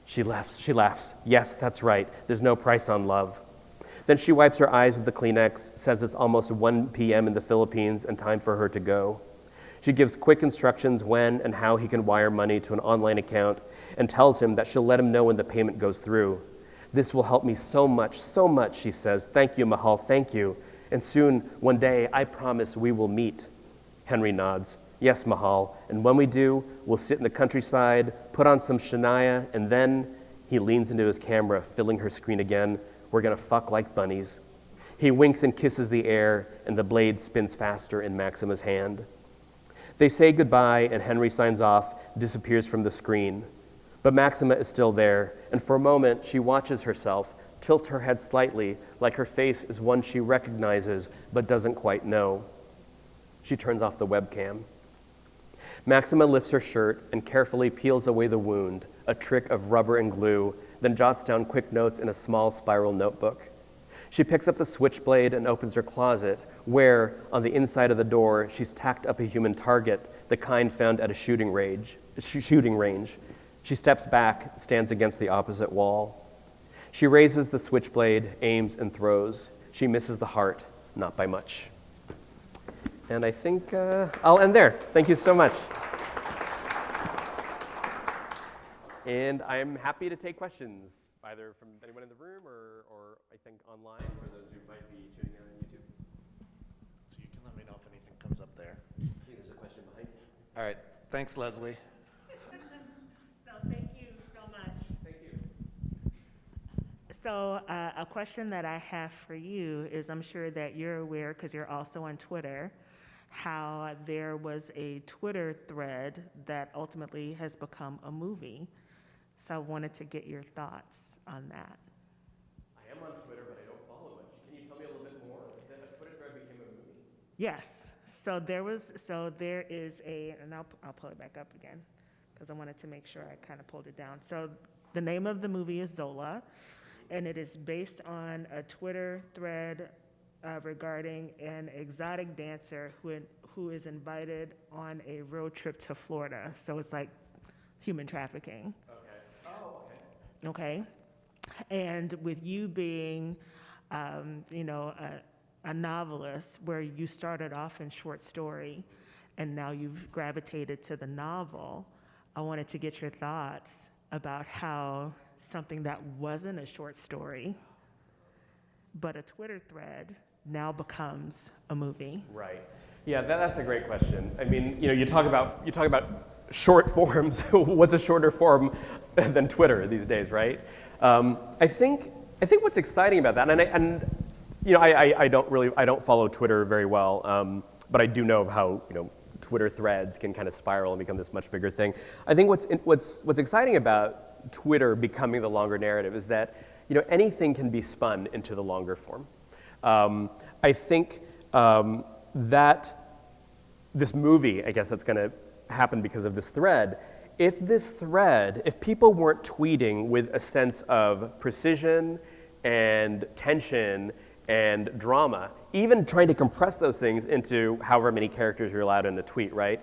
She laughs. Yes, that's right, there's no price on love. Then she wipes her eyes with the Kleenex, says it's almost 1 p.m. in the Philippines and time for her to go. She gives quick instructions when and how he can wire money to an online account and tells him that she'll let him know when the payment goes through. This will help me so much, she says. Thank you, Mahal, thank you. And soon, one day, I promise we will meet. Henry nods. Yes, Mahal, and when we do, we'll sit in the countryside, put on some Shania, and then he leans into his camera, filling her screen again. We're gonna fuck like bunnies. He winks and kisses the air, and the blade spins faster in Maxima's hand. They say goodbye, and Henry signs off, disappears from the screen. But Maxima is still there, and for a moment, she watches herself, tilts her head slightly, like her face is one she recognizes, but doesn't quite know. She turns off the webcam. Maxima lifts her shirt and carefully peels away the wound, a trick of rubber and glue, then jots down quick notes in a small spiral notebook. She picks up the switchblade and opens her closet, where, on the inside of the door, she's tacked up a human target, the kind found at a shooting range. She steps back, stands against the opposite wall. She raises the switchblade, aims, and throws. She misses the heart, not by much. And I think I'll end there. Thank you so much. And I'm happy to take questions, either from anyone in the room or I think online for those who might be tuning in on YouTube. So you can let me know if anything comes up there. I think there's a question behind you. All right, thanks, Leslie. So a question that I have for you is, I'm sure that you're aware, because you're also on Twitter, how there was a Twitter thread that ultimately has become a movie. So I wanted to get your thoughts on that. I am on Twitter, but I don't follow much. Can you tell me a little bit more? That a Twitter thread became a movie? Yes. So there is and I'll pull it back up again, because I wanted to make sure I kind of pulled it down. So the name of the movie is Zola, and it is based on a Twitter thread regarding an exotic dancer who is invited on a road trip to Florida. So it's like human trafficking. Okay. Oh, okay. Okay. And with you being, a novelist, where you started off in short story and now you've gravitated to the novel, I wanted to get your thoughts about how something that wasn't a short story, but a Twitter thread, now becomes a movie. Right. Yeah, that's a great question. I mean, you talk about short forms. What's a shorter form than Twitter these days, right? I think what's exciting about that, I don't follow Twitter very well, but I do know how Twitter threads can kind of spiral and become this much bigger thing. I think what's exciting about Twitter becoming the longer narrative is that anything can be spun into the longer form. I think that this movie, I guess that's going to happen because of this thread. If people weren't tweeting with a sense of precision and tension and drama, even trying to compress those things into however many characters you're allowed in a tweet, right?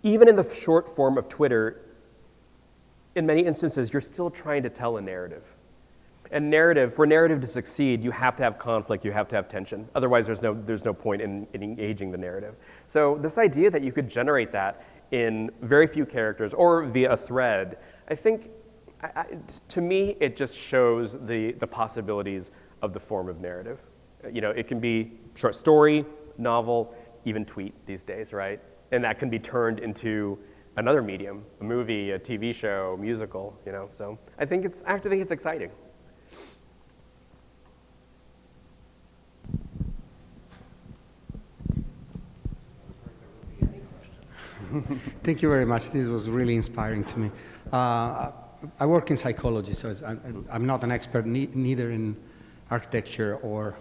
Even in the short form of Twitter, in many instances, you're still trying to tell a narrative. And for narrative to succeed, you have to have conflict, you have to have tension. Otherwise, there's no point in engaging the narrative. So this idea that you could generate that in very few characters or via a thread, I think, to me, it just shows the possibilities of the form of narrative. It can be short story, novel, even tweet these days, right? And that can be turned into another medium, a movie, a TV show, musical, So I think it's exciting. Thank you very much. This was really inspiring to me. I work in psychology, so I'm not an expert neither in architecture or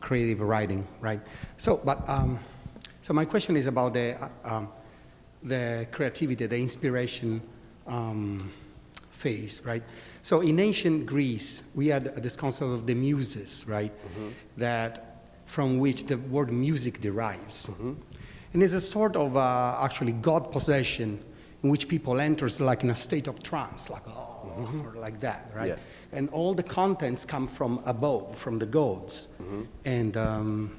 creative writing, right? So my question is about the creativity, the inspiration phase, right? So in ancient Greece, we had this concept of the muses, right? Mm-hmm. From which the word music derives. Mm-hmm. And it's a sort of actually God possession in which people enters like in a state of trance, like or like that, right? Yeah. And all the contents come from above, from the gods. Mm-hmm. And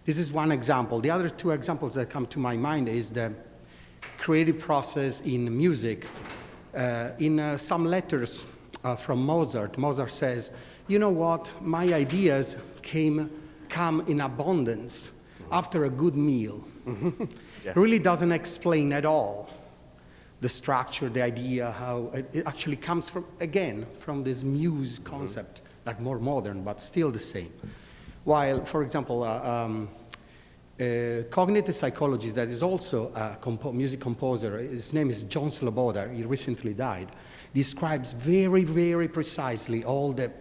this is one example. The other two examples that come to my mind is the creative process in music. In some letters from Mozart, Mozart says, you know what, my ideas come in abundance after a good meal. Yeah. It really doesn't explain at all the structure, the idea, how it actually comes from this muse concept, like more modern, but still the same. While, for example, a cognitive psychologist that is also a music composer, his name is John Sloboda, he recently died, describes very, very precisely all the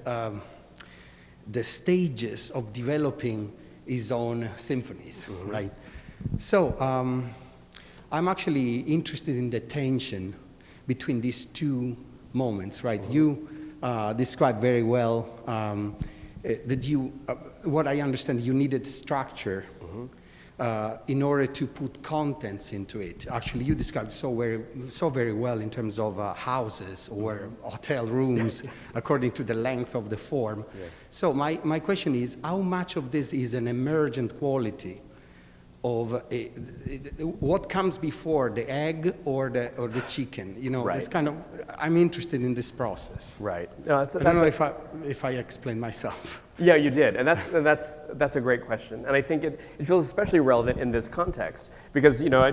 stages of developing his own symphonies, right? So I'm actually interested in the tension between these two moments, right? You described very well that what I understand, you needed structure in order to put contents into it. Actually, you described so very well in terms of houses or hotel rooms, according to the length of the form. Yeah. So my question is, how much of this is an emergent quality of what comes before, the egg or the chicken? Right. This kind of, I'm interested in this process. Right. No, I don't know if I explained myself. Yeah, you did, and that's a great question, and I think it feels especially relevant in this context because I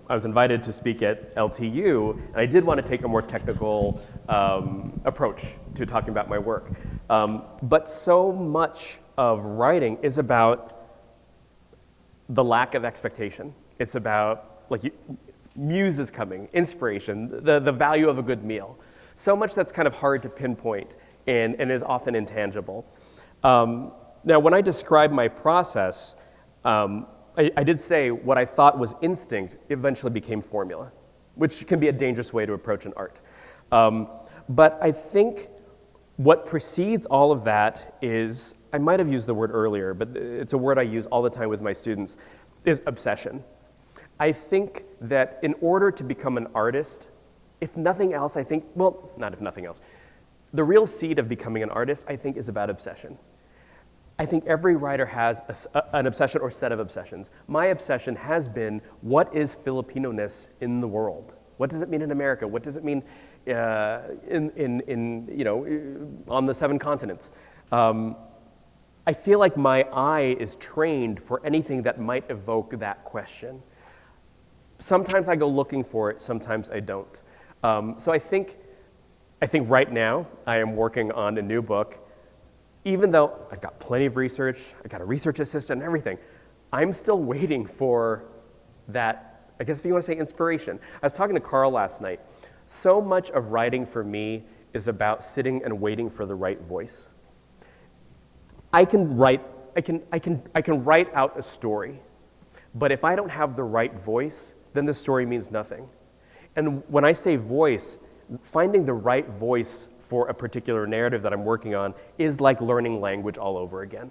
was invited to speak at LTU, and I did want to take a more technical approach to talking about my work. But so much of writing is about the lack of expectation. It's about, like, muse is coming, inspiration, the value of a good meal. So much that's kind of hard to pinpoint and is often intangible. Now, when I describe my process, I did say what I thought was instinct eventually became formula, which can be a dangerous way to approach an art. But I think what precedes all of that is, I might have used the word earlier, but it's a word I use all the time with my students, is obsession. I think that in order to become an artist, if nothing else, I think, well, not if nothing else, the real seed of becoming an artist, I think, is about obsession. I think every writer has an obsession or set of obsessions. My obsession has been, what is Filipino-ness in the world? What does it mean in America? What does it mean on the 7 continents? I feel like my eye is trained for anything that might evoke that question. Sometimes I go looking for it, sometimes I don't. So I think right now I am working on a new book. Even though I've got plenty of research, I've got a research assistant and everything, I'm still waiting for that, I guess if you want to say inspiration. I was talking to Carl last night. So much of writing for me is about sitting and waiting for the right voice. I can write out a story, but if I don't have the right voice, then the story means nothing. And when I say voice, finding the right voice for a particular narrative that I'm working on is like learning language all over again.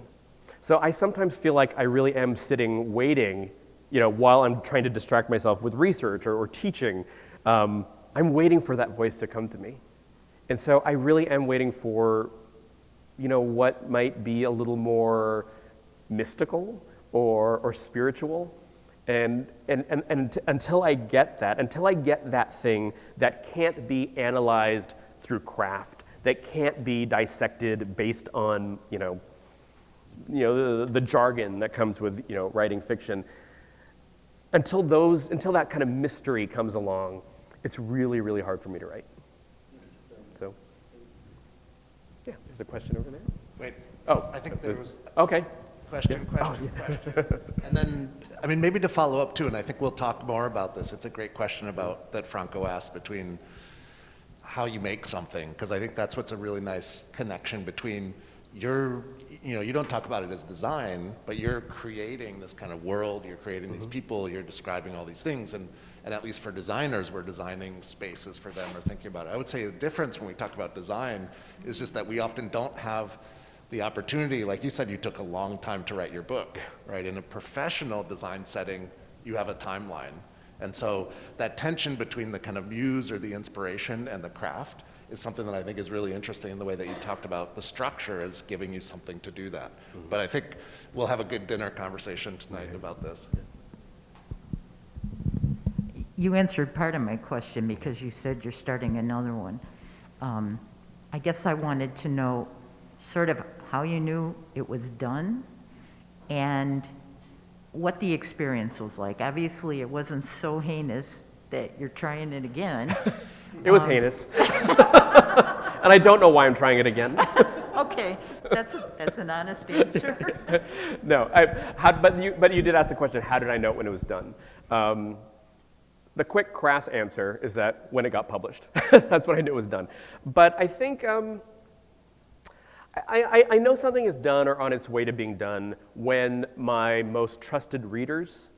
So I sometimes feel like I really am sitting waiting, while I'm trying to distract myself with research or teaching. I'm waiting for that voice to come to me. And so I really am waiting for, what might be a little more mystical or spiritual. And until I get that thing that can't be analyzed through craft, that can't be dissected based on the jargon that comes with writing fiction. Until that kind of mystery comes along, it's really, really hard for me to write. So, yeah, there's a question over there. Wait. Oh, I think there was. Okay. Question. And then, maybe to follow up too, and I think we'll talk more about this. It's a great question that Franco asked between how you make something, because I think that's what's a really nice connection between you don't talk about it as design, but you're creating this kind of world, you're creating these people, you're describing all these things, and at least for designers, we're designing spaces for them or thinking about it. I would say the difference when we talk about design is just that we often don't have the opportunity, like you said, you took a long time to write your book, right? In a professional design setting, you have a timeline. And so that tension between the kind of muse or the inspiration and the craft is something that I think is really interesting in the way that you talked about the structure as giving you something to do that. But I think we'll have a good dinner conversation tonight about this. You answered part of my question because you said you're starting another one. I guess I wanted to know sort of how you knew it was done and what the experience was like. Obviously, it wasn't so heinous that you're trying it again. It was heinous. And I don't know why I'm trying it again. Okay, that's an honest answer. No, but you did ask the question, how did I know when it was done? The quick, crass answer is that when it got published. That's when I knew it was done. But I think I know something is done or on its way to being done when my most trusted readers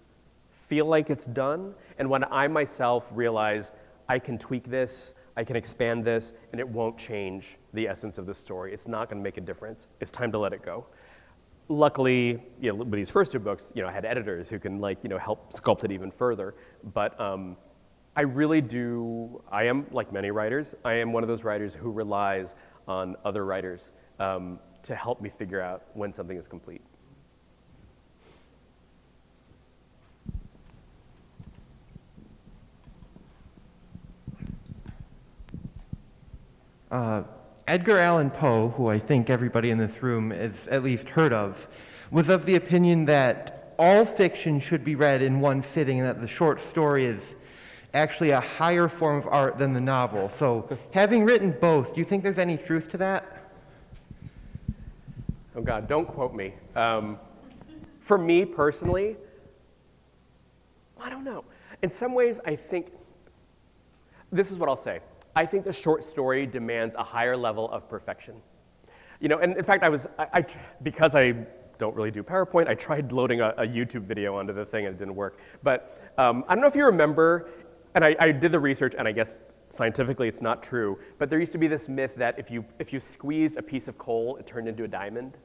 feel like it's done, and when I myself realize I can tweak this, I can expand this, and it won't change the essence of the story. It's not going to make a difference. It's time to let it go. Luckily, with these first 2 books, I had editors who can help sculpt it even further. But I really do. I am like many writers. I am one of those writers who relies on other writers to help me figure out when something is complete. Edgar Allan Poe, who I think everybody in this room has at least heard of, was of the opinion that all fiction should be read in one sitting and that the short story is actually a higher form of art than the novel. So having written both, do you think there's any truth to that? Oh God, don't quote me. For me personally, I don't know. In some ways, I think, this is what I'll say. I think the short story demands a higher level of perfection. You know, and in fact, because I don't really do PowerPoint, I tried loading a YouTube video onto the thing and it didn't work. But I don't know if you remember, and I did the research, and I guess scientifically it's not true, but there used to be this myth that if you squeezed a piece of coal, it turned into a diamond.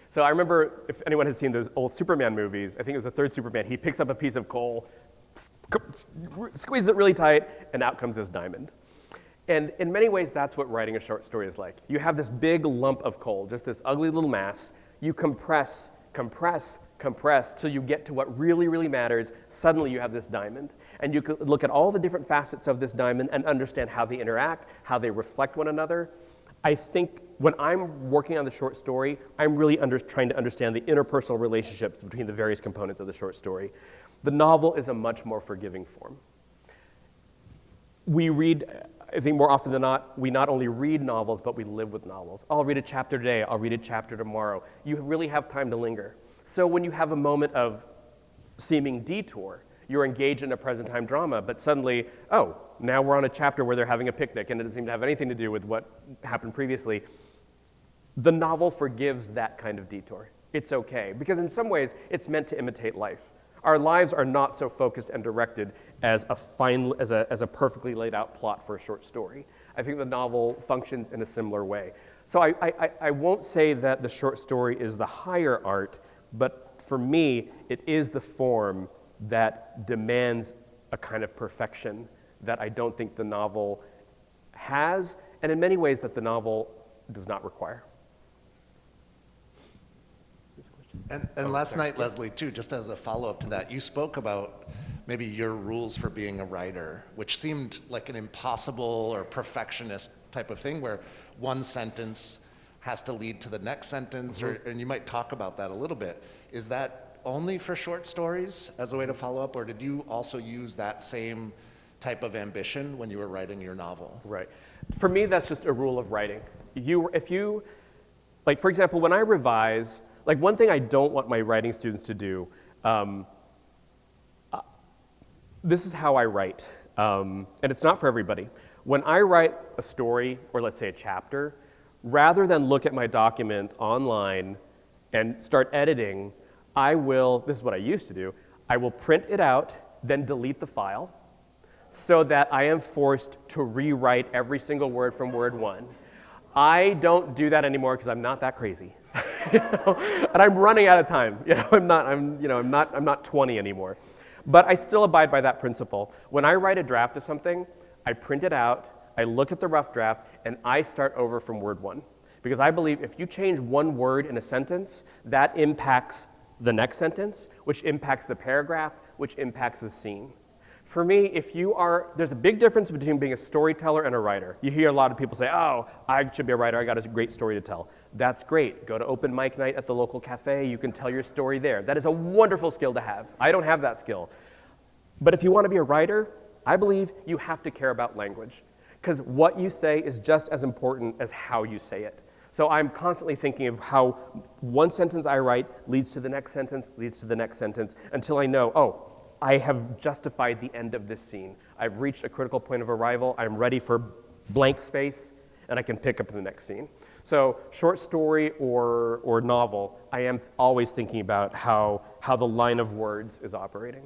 So I remember, if anyone has seen those old Superman movies, I think it was the third Superman, he picks up a piece of coal, squeezes it really tight, and out comes this diamond. And in many ways, that's what writing a short story is like. You have this big lump of coal, just this ugly little mass. You compress, compress, compress, till you get to what really, really matters. Suddenly, you have this diamond. And you can look at all the different facets of this diamond and understand how they interact, how they reflect one another. I think when I'm working on the short story, I'm really trying to understand the interpersonal relationships between the various components of the short story. The novel is a much more forgiving form. We read, I think more often than not, we not only read novels, but we live with novels. I'll read a chapter today, I'll read a chapter tomorrow. You really have time to linger. So when you have a moment of seeming detour, you're engaged in a present time drama, but suddenly, oh, now we're on a chapter where they're having a picnic and it doesn't seem to have anything to do with what happened previously. The novel forgives that kind of detour. It's okay, because in some ways, it's meant to imitate life. Our lives are not so focused and directed as a perfectly laid out plot for a short story. I think the novel functions in a similar way. So I won't say that the short story is the higher art, but for me, it is the form that demands a kind of perfection that I don't think the novel has, and in many ways that the novel does not require. And last night, Lysley, too, just as a follow-up to that, you spoke about maybe your rules for being a writer, which seemed like an impossible or perfectionist type of thing where one sentence has to lead to the next sentence, and you might talk about that a little bit. Is that only for short stories as a way to follow up, or did you also use that same type of ambition when you were writing your novel? Right. For me, that's just a rule of writing. Like for example, when I revise, like one thing I don't want my writing students to do, this is how I write, and it's not for everybody. When I write a story, or let's say a chapter, rather than look at my document online and start editing, this is what I used to do, I will print it out, then delete the file, so that I am forced to rewrite every single word from word one. I don't do that anymore because I'm not that crazy. And I'm running out of time. I'm not 20 anymore. But I still abide by that principle. When I write a draft of something, I print it out, I look at the rough draft, and I start over from word one. Because I believe if you change one word in a sentence, that impacts the next sentence, which impacts the paragraph, which impacts the scene. For me, there's a big difference between being a storyteller and a writer. You hear a lot of people say, oh, I should be a writer, I got a great story to tell. That's great. Go to open mic night at the local cafe, you can tell your story there. That is a wonderful skill to have. I don't have that skill. But if you want to be a writer, I believe you have to care about language, because what you say is just as important as how you say it. So I'm constantly thinking of how one sentence I write leads to the next sentence, leads to the next sentence, until I know, oh, I have justified the end of this scene. I've reached a critical point of arrival, I'm ready for blank space, and I can pick up in the next scene. So short story or novel, I am always thinking about how the line of words is operating.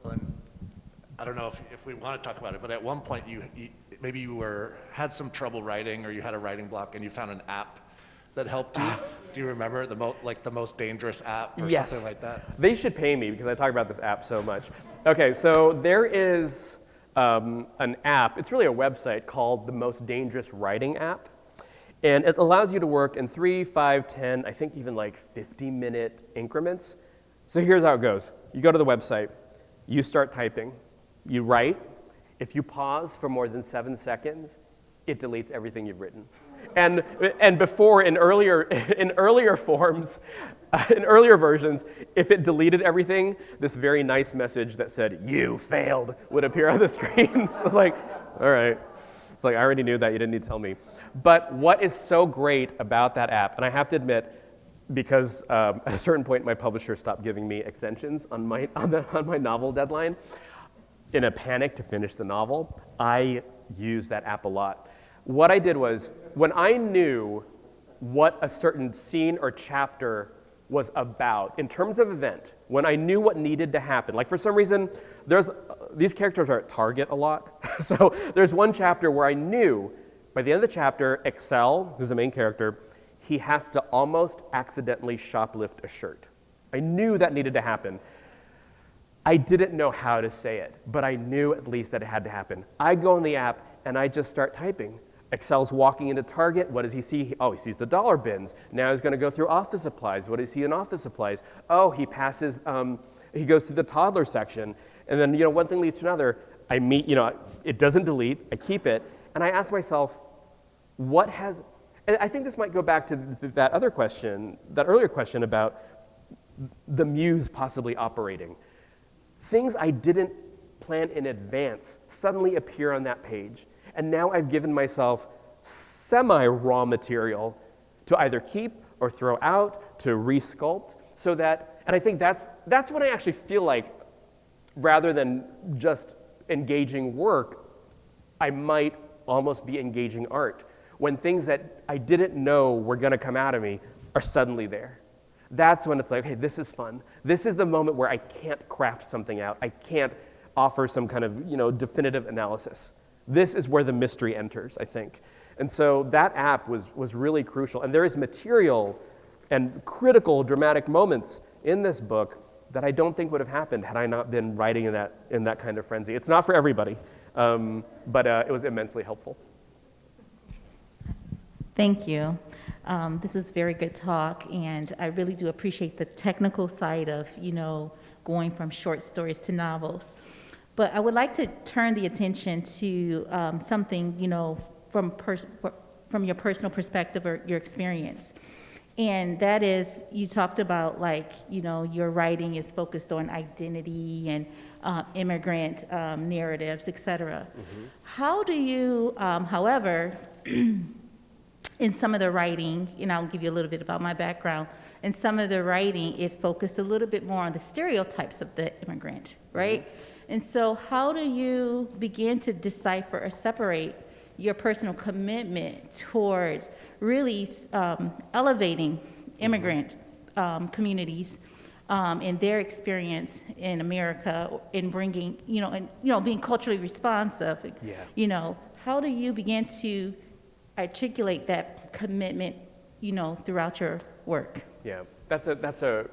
Well, I don't know if we want to talk about it, but at one point maybe you had some trouble writing, or you had a writing block, and you found an app that helped you. Do you remember the most dangerous app or something like that? They should pay me because I talk about this app so much. Okay, so there is an app, it's really a website called the Most Dangerous Writing App. And it allows you to work in 3, 5, 10, I think even like 50-minute increments. So here's how it goes. You go to the website, you start typing, you write. If you pause for more than 7 seconds, it deletes everything you've written. And before, in earlier forms, in earlier versions, if it deleted everything, this very nice message that said, "You failed," would appear on the screen. I was like, all right. It's like, I already knew that, you didn't need to tell me. But what is so great about that app, and I have to admit, because at a certain point my publisher stopped giving me extensions on my novel deadline, in a panic to finish the novel, I used that app a lot. What I did was, when I knew what a certain scene or chapter was about, in terms of event, when I knew what needed to happen, like for some reason, these characters are at Target a lot, so there's one chapter where I knew, by the end of the chapter, Excel, who's the main character, he has to almost accidentally shoplift a shirt. I knew that needed to happen. I didn't know how to say it, but I knew at least that it had to happen. I go in the app and I just start typing. Excel's walking into Target. What does he see? Oh, he sees the dollar bins. Now he's going to go through office supplies. What does he see in office supplies? Oh, he passes, he goes through the toddler section. And then, one thing leads to another. I meet, it doesn't delete. I keep it. And I ask myself, and I think this might go back to that earlier question about the muse possibly operating. Things I didn't plan in advance suddenly appear on that page. And now I've given myself semi-raw material to either keep or throw out, to resculpt, so that, and I think that's when I actually feel like, rather than just engaging work, I might almost be engaging art, when things that I didn't know were gonna come out of me are suddenly there. That's when it's like, hey, this is fun. This is the moment where I can't craft something out. I can't offer some kind of, definitive analysis. This is where the mystery enters, I think. And so that app was really crucial. And there is material and critical dramatic moments in this book that I don't think would have happened had I not been writing in that kind of frenzy. It's not for everybody, but it was immensely helpful. Thank you. This was a very good talk, and I really do appreciate the technical side of, going from short stories to novels. But I would like to turn the attention to something, from your personal perspective or your experience. And that is, you talked about your writing is focused on identity and immigrant narratives, et cetera. Mm-hmm. How do you, however, in some of the writing, I'll give you a little bit about my background, in some of the writing, it focused a little bit more on the stereotypes of the immigrant, right? Mm-hmm. And so how do you begin to decipher or separate your personal commitment towards really elevating immigrant communities and their experience in America in bringing, being culturally responsive? Yeah. How do you begin to articulate that commitment, throughout your work? Yeah, that's a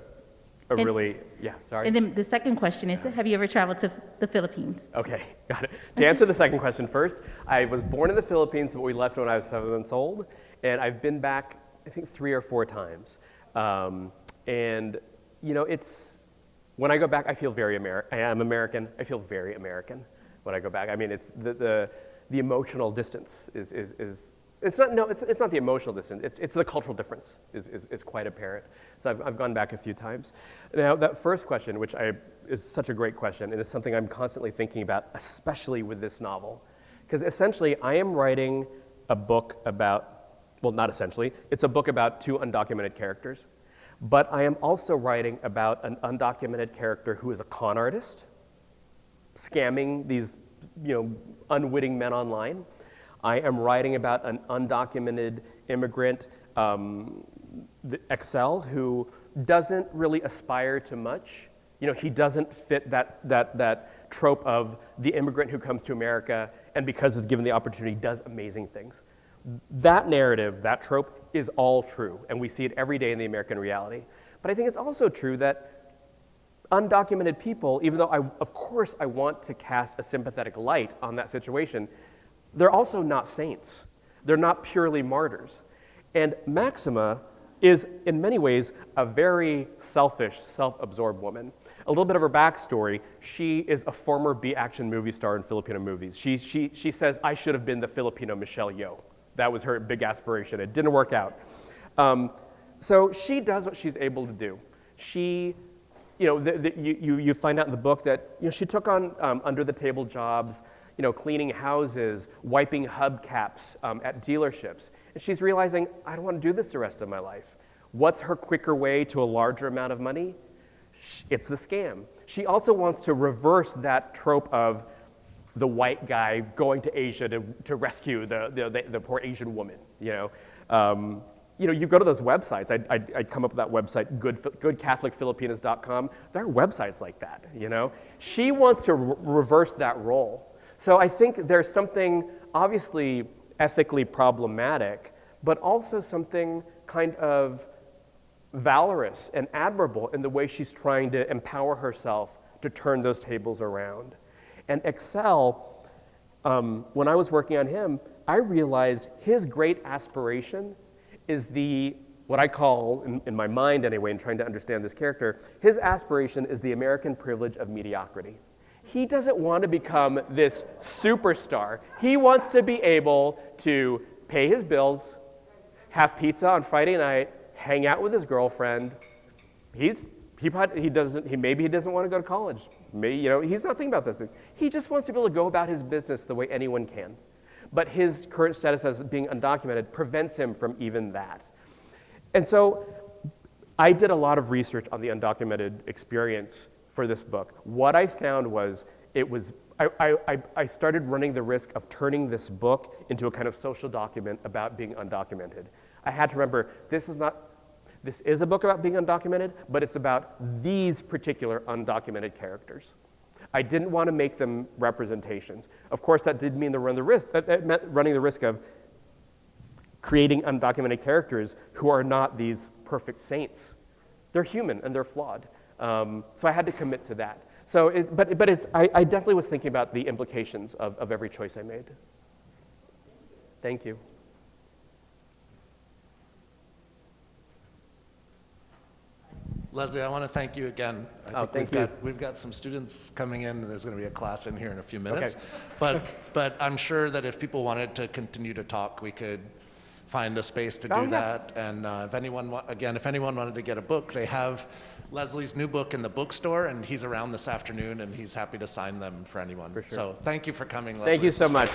really, yeah, sorry. And then the second question is, have you ever traveled to the Philippines? Okay, got it. To answer the second question first, I was born in the Philippines, but we left when I was 7 months old, and I've been back, I think, 3 or 4 times. It's, when I go back, I feel very American. I am American. I feel very American when I go back. I mean, it's the emotional distance is it's not the emotional distance. It's the cultural difference is quite apparent. So I've gone back a few times. Now that first question, which is such a great question, and is something I'm constantly thinking about, especially with this novel, because essentially I am writing a book about, well, not essentially, it's a book about 2 undocumented characters, but I am also writing about an undocumented character who is a con artist, scamming these, unwitting men online. I am writing about an undocumented immigrant, Excel, who doesn't really aspire to much. He doesn't fit that trope of the immigrant who comes to America and because is given the opportunity does amazing things. That narrative, that trope, is all true, and we see it every day in the American reality. But I think it's also true that undocumented people, even though of course I want to cast a sympathetic light on that situation, they're also not saints. They're not purely martyrs. And Maxima is, in many ways, a very selfish, self-absorbed woman. A little bit of her backstory: she is a former B-action movie star in Filipino movies. She says, I should have been the Filipino Michelle Yeoh. That was her big aspiration. It didn't work out. So she does what she's able to do. She, you find out in the book that she took on under-the-table jobs, cleaning houses, wiping hubcaps at dealerships. And she's realizing, I don't want to do this the rest of my life. What's her quicker way to a larger amount of money? It's the scam. She also wants to reverse that trope of the white guy going to Asia to rescue the poor Asian woman. You go to those websites. I'd come up with that website, goodcatholicfilipinas.com. There are websites like that. She wants to reverse that role. So I think there's something obviously ethically problematic, but also something kind of valorous and admirable in the way she's trying to empower herself to turn those tables around. And Excel, when I was working on him, I realized his great aspiration is what I call, in my mind anyway, in trying to understand this character, his aspiration is the American privilege of mediocrity. He doesn't want to become this superstar. He wants to be able to pay his bills, have pizza on Friday night, hang out with his girlfriend. Maybe he doesn't want to go to college. He's not thinking about this. He just wants to be able to go about his business the way anyone can. But his current status as being undocumented prevents him from even that. And so I did a lot of research on the undocumented experience for this book. What I found was I started running the risk of turning this book into a kind of social document about being undocumented. I had to remember, this is a book about being undocumented, but it's about these particular undocumented characters. I didn't want to make them representations. Of course, that did mean that meant running the risk of creating undocumented characters who are not these perfect saints. They're human and they're flawed. So I had to commit to that. I definitely was thinking about the implications of every choice I made. Thank you. Lysley, I want to thank you again. We've got some students coming in, and there's going to be a class in here in a few minutes. Okay. But I'm sure that if people wanted to continue to talk, we could find a space to do that. And if anyone wanted to get a book, they have Lysley's new book in the bookstore, and he's around this afternoon, and he's happy to sign them for anyone. For sure. So thank you for coming, Lysley. Thank you so much.